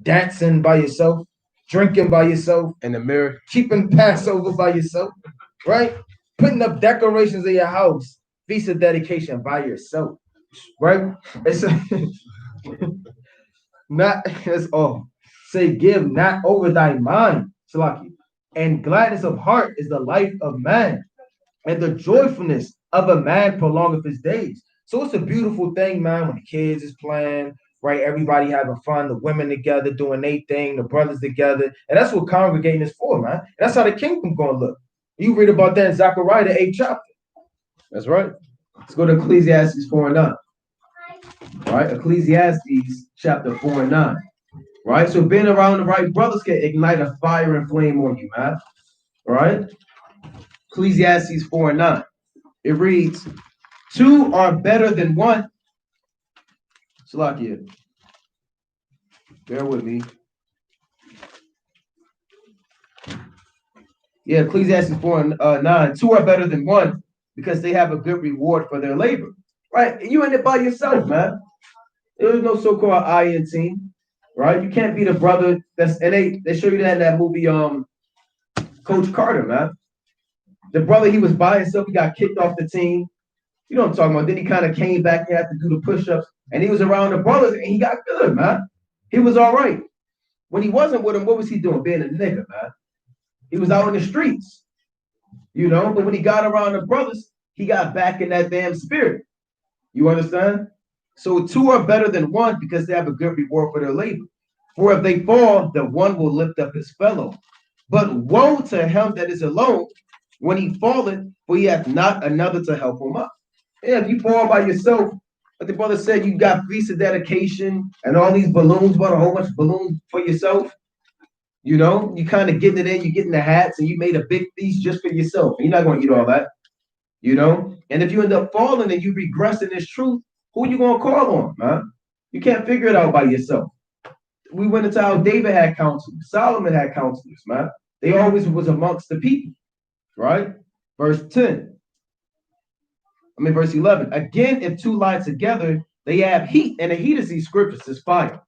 S4: dancing by yourself, drinking by yourself,
S1: in the mirror,
S4: keeping Passover by yourself, right? Putting up decorations in your house, feast of dedication by yourself, right? It's not that's all. Say, give not over thy mind, Salaki. And gladness of heart is the life of man, and the joyfulness of a man prolongeth his days. So it's a beautiful thing, man, when the kids is playing, right? Everybody having fun, the women together doing their thing, the brothers together. And that's what congregating is for, man. And that's how the kingdom gonna look. You read about that in Zechariah, the 8th chapter.
S1: That's right. Let's go to Ecclesiastes 4:9. Right? Ecclesiastes chapter 4:9. Right? So being around the right brothers can ignite a fire and flame on you, man. Right? Ecclesiastes 4:9. It reads, 2 are better than 1. Salakia. Bear with me. Yeah, Ecclesiastes 4:9. 2 are better than 1 because they have a good reward for their labor. Right? You in it by yourself, man. There's no so-called I-in team. Right? You can't be the brother and they show you that in that movie, Coach Carter, man. The brother, he was by himself, he got kicked off the team. You know what I'm talking about? Then he kind of came back and had to do the push-ups, and he was around the brothers and he got good, man. He was all right. When he wasn't with them, what was he doing? Being a nigga, man. He was out in the streets, but when he got around the brothers, he got back in that damn spirit. You understand? So 2 are better than 1 because they have a good reward for their labor. For if they fall, the one will lift up his fellow. But woe to him that is alone when he falleth, for he hath not another to help him up. Yeah, if you fall by yourself, like the brother said, you got feast of dedication and all these balloons, bought a whole bunch of balloons for yourself. You kind of getting it in, you getting the hats, and you made a big feast just for yourself. And you're not going to eat all that, And if you end up falling and you regress in this truth, who you going to call on, man? You can't figure it out by yourself. We went into how David had counselors. Solomon had counselors, man. They always was amongst the people, right? Verse 11. Again, if 2 lie together, they have heat, and the heat is these scriptures, is fire,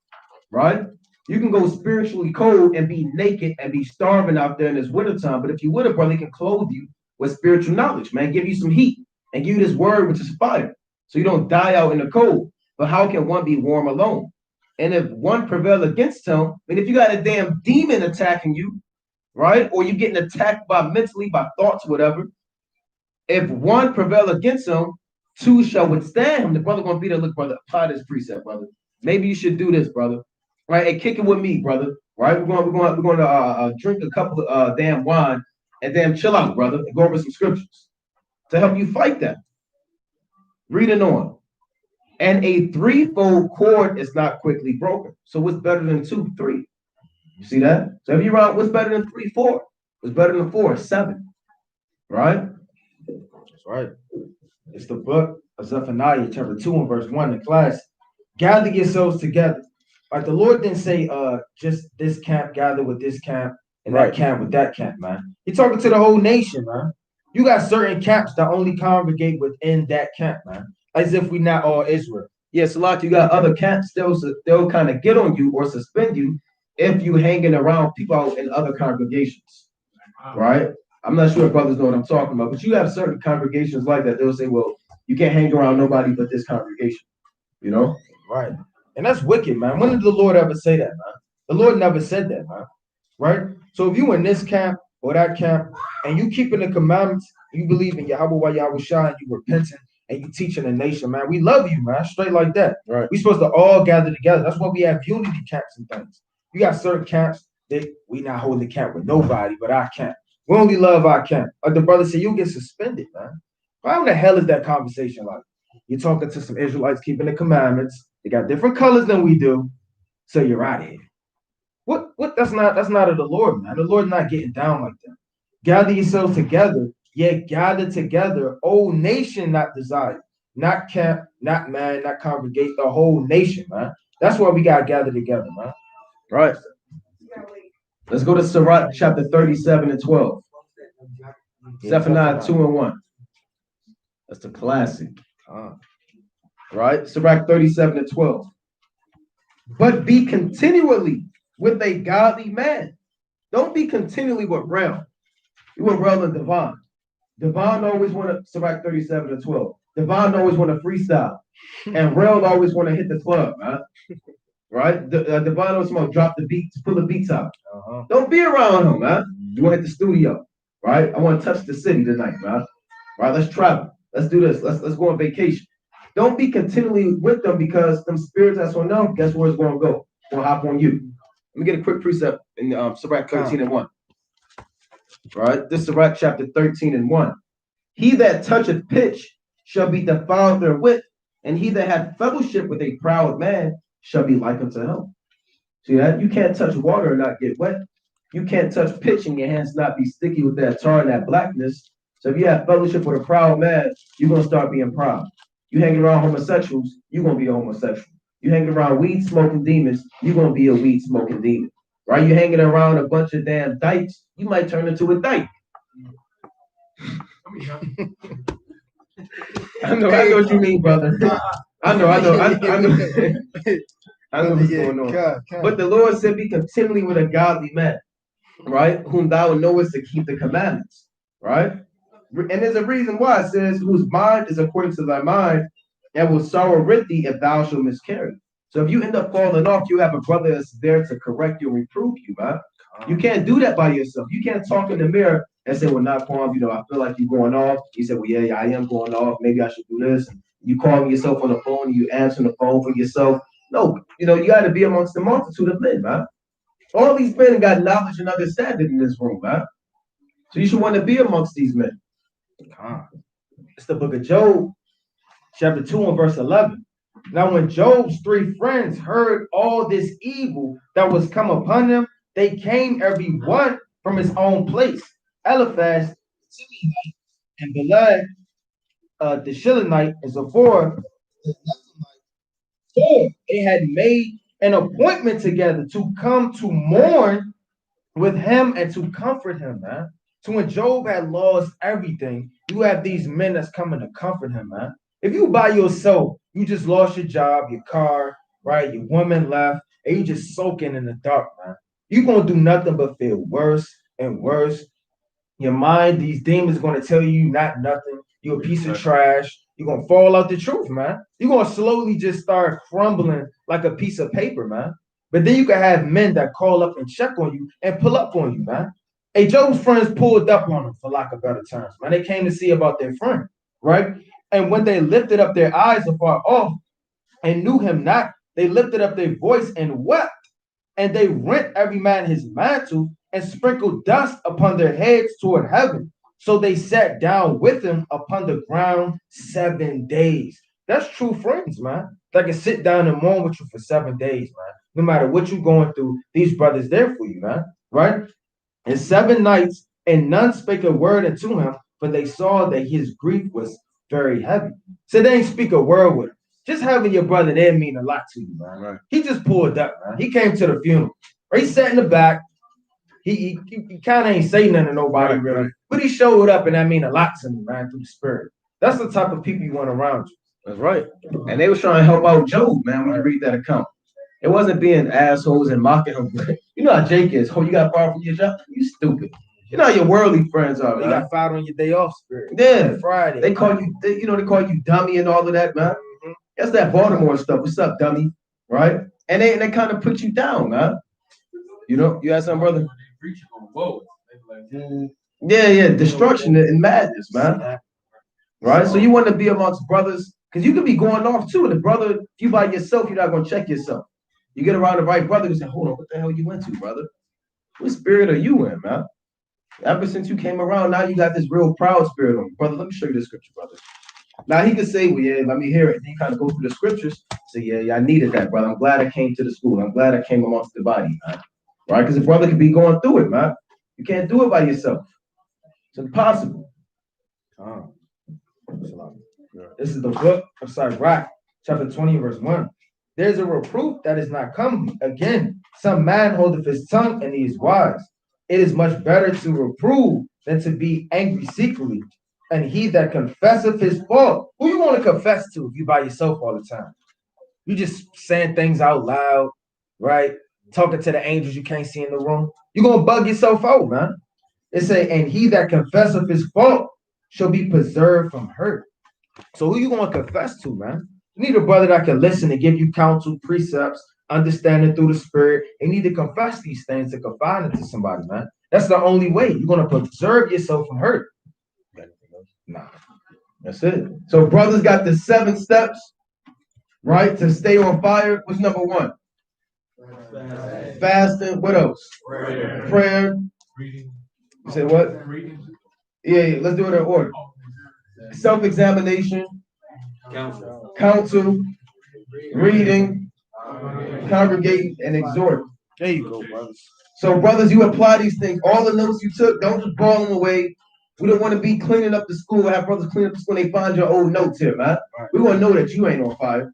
S1: right? You can go spiritually cold and be naked and be starving out there in this wintertime. But if you would, a brother, he can clothe you with spiritual knowledge, man. Give you some heat and give you this word, which is fire. So you don't die out in the cold. But how can one be warm alone? And if one prevail against him, I mean, if you got a damn demon attacking you, right? Or you're getting attacked by mentally, by thoughts, whatever. If one prevail against him, two shall withstand him. The brother gonna be there. Look, brother, apply this precept, brother. Maybe you should do this, brother. Right? And kick it with me, brother. Right? We're going to drink a couple of damn wine and damn chill out, brother, and go over some scriptures to help you fight that. Reading on. And a threefold cord is not quickly broken. So what's better than 2, 3? You see that? So if you're around, what's better than 3, 4? What's better than 4? 7. Right?
S4: That's right. It's the book of Zephaniah, chapter 2 and verse 1. The class, gather yourselves together. Like the Lord didn't say, just this camp gather with this camp and that camp with that camp, man. You're talking to the whole nation, man. You got certain camps that only congregate within that camp, man. As if we not all Israel.
S1: Yes, a lot. You got other camps, they'll kind of get on you or suspend you if you hanging around people out in other congregations, right? I'm not sure if brothers know what I'm talking about, but you have certain congregations like that. They'll say, well, you can't hang around nobody but this congregation, you know?
S4: Right. And that's wicked, man. When did the Lord ever say that, man? The Lord never said that, man. Right? So if you in this camp or that camp and you keeping the commandments, you believe in Yahweh Yahushua, and you repenting and you teaching the nation, man, we love you, man. Straight like that.
S1: Right.
S4: We supposed to all gather together. That's why we have unity camps and things. You got certain camps that we not holding camp with nobody but our camp. We only love our camp. Like the brother said, you'll get suspended, man. Why in the hell is that conversation like? You're talking to some Israelites keeping the commandments. They got different colors than we do. So you're out of here. What? That's not of the Lord, man. The Lord's not getting down like that. Gather yourselves together. Yet gather together, O nation not desired. Not camp, not man, not congregate, the whole nation, man. That's why we gotta gather together, man.
S1: Right. Let's go to Sirach chapter 37 and 12. Zephaniah 2 and 1. That's the classic. Right? Sirach 37 and 12. But be continually with a godly man. Don't be continually with Rel. You with Rel and Devon. Devon always want to, Sirach 37 and 12. Devon always want to freestyle. And Rel always want to hit the club, man. Right? Devon always want to drop the beats, pull the beats out. Don't be around him, man. You want to hit the studio. Right? I want to touch the city tonight, man. Right? Let's travel. Let's do this. Let's go on vacation. Don't be continually with them because them spirits that's on them, guess where it's going to go? It's going to hop on you. Let me get a quick precept in Sirach 13 and 1. Right? This is Sirach chapter 13 and 1. He that toucheth pitch shall be defiled therewith, and he that hath fellowship with a proud man shall be like unto him. See that? You can't touch water and not get wet. You can't touch pitch and your hands not be sticky with that tar and that blackness. So if you have fellowship with a proud man, you're going to start being proud. You hanging around homosexuals, you're going to be a homosexual. You hanging around weed smoking demons, you're going to be a weed smoking demon. Right? You hanging around a bunch of damn dykes, you might turn into a dyke. I know what you mean, brother. I know what's going on. But the Lord said, be continually with a godly man, right? Whom thou knowest to keep the commandments, right? And there's a reason why it says, whose mind is according to thy mind, and will sorrow with thee if thou shalt miscarry. So if you end up falling off, you have a brother that's there to correct you and reprove you, man. You can't do that by yourself. You can't talk in the mirror and say, well, not Kwam, I feel like you're going off. You said, well, yeah, I am going off. Maybe I should do this. You calling yourself on the phone, and you answering the phone for yourself. No, you got to be amongst the multitude of men, man. All these men got knowledge and understanding in this room, man. So you should want to be amongst these men.
S4: It's the book of Job, chapter 2 and verse 11. Now, when Job's 3 friends heard all this evil that was come upon them, they came every one from his own place. Eliphaz, the Temanite, and Bildad, the Shilonite, and Zophar, the Nephalite. For they had made an appointment together to come to mourn with him and to comfort him, man. So when Job had lost everything, you have these men that's coming to comfort him, man. If you by yourself, you just lost your job, your car, right? Your woman left, and you just soaking in the dark, man. You're gonna do nothing but feel worse and worse. Your mind, these demons gonna tell you not nothing. You're a piece of trash. You're gonna fall out the truth, man. You're gonna slowly just start crumbling like a piece of paper, man. But then you can have men that call up and check on you and pull up on you, man. Hey, Job's friends pulled up on him, for lack of better terms, man. They came to see about their friend, right? And when they lifted up their eyes afar off and knew him not, they lifted up their voice and wept, and they rent every man his mantle and sprinkled dust upon their heads toward heaven. So they sat down with him upon the ground 7 days. That's true friends, man. That can sit down and mourn with you for 7 days, man. No matter what you're going through, these brothers there for you, man. Right? And 7 nights, and none spake a word unto him, for they saw that his grief was very heavy. So they ain't speak a word with him. Just having your brother there mean a lot to you, man.
S1: Right.
S4: He just pulled up, man. He came to the funeral. He sat in the back. He kind of ain't say nothing to nobody, really. Right. But he showed up, and that mean a lot to me, man, through the spirit. That's the type of people you want around you.
S1: That's right. And they was trying to help out Job, man, when you read that account. It wasn't being assholes and mocking him. You know how Jake is. Oh, you got fired from your job? You stupid. You know how your worldly friends are, man.
S4: You got fired on your day off, spirit.
S1: Yeah.
S4: Friday.
S1: They call you, they call you dummy and all of that, man. Mm-hmm. That's that Baltimore stuff. What's up, dummy? Right? And they kind of put you down, man. You know, you had something, brother? Yeah, destruction and madness, man. Right? So you want to be amongst brothers, because you could be going off too. The brother, if you by yourself, you're not going to check yourself. You get around the right brother and say, hold on, what the hell you went to, brother? What spirit are you in, man? Ever since you came around, now you got this real proud spirit on you. Brother, let me show you this scripture, brother. Now he could say, well, yeah, let me hear it. And he kind of go through the scriptures. Say, yeah, I needed that, brother. I'm glad I came to the school. I'm glad I came amongst the body, man. Right? Because the brother could be going through it, man. You can't do it by yourself. It's impossible.
S4: This is the book of Sirach, chapter 20, verse 1. There's a reproof that is not come again. Some man holdeth his tongue, and he is wise. It is much better to reprove than to be angry secretly. And he that confesseth his fault, who you want to confess to if you by yourself all the time? You just saying things out loud, right? Talking to the angels you can't see in the room. You're going to bug yourself out, man. It say, and he that confesseth his fault shall be preserved from hurt. So who you going to confess to, man? You need a brother that can listen and give you counsel, precepts, understanding through the spirit. You need to confess these things to confide into somebody, man. That's the only way. You're going to preserve yourself from hurt. Nah.
S1: That's it. So brothers got the 7 steps, right, to stay on fire. What's number 1? Fasting. What else? Prayer.
S5: Reading.
S1: You say what?
S5: Reading.
S1: Yeah, let's do it in order. Self-examination. Counsel. Reading. Congregate and exhort.
S4: There you go, brothers.
S1: So, brothers, you apply these things. All the notes you took, don't just ball them away. We don't want to be cleaning up the school. Have brothers clean up the school and they find your old notes here, man. We want to know that you ain't on fire.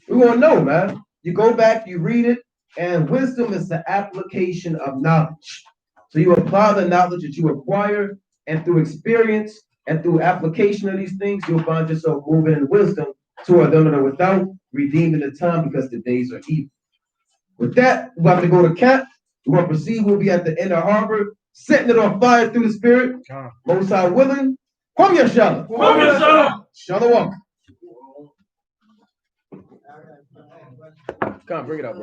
S1: We want to know, man. You go back, you read it, and wisdom is the application of knowledge. So you apply the knowledge that you acquire, and through experience and through application of these things, you'll find yourself moving in wisdom toward them that are without, redeeming the time because the days are evil. With that, we're about to go to camp. We're going to proceed. We'll be at the inner harbor, setting it on fire through the spirit. Most High willing. Kwam Yashala.
S5: Kwam Yashala.
S1: Shalom. Come on, bring it out, brother.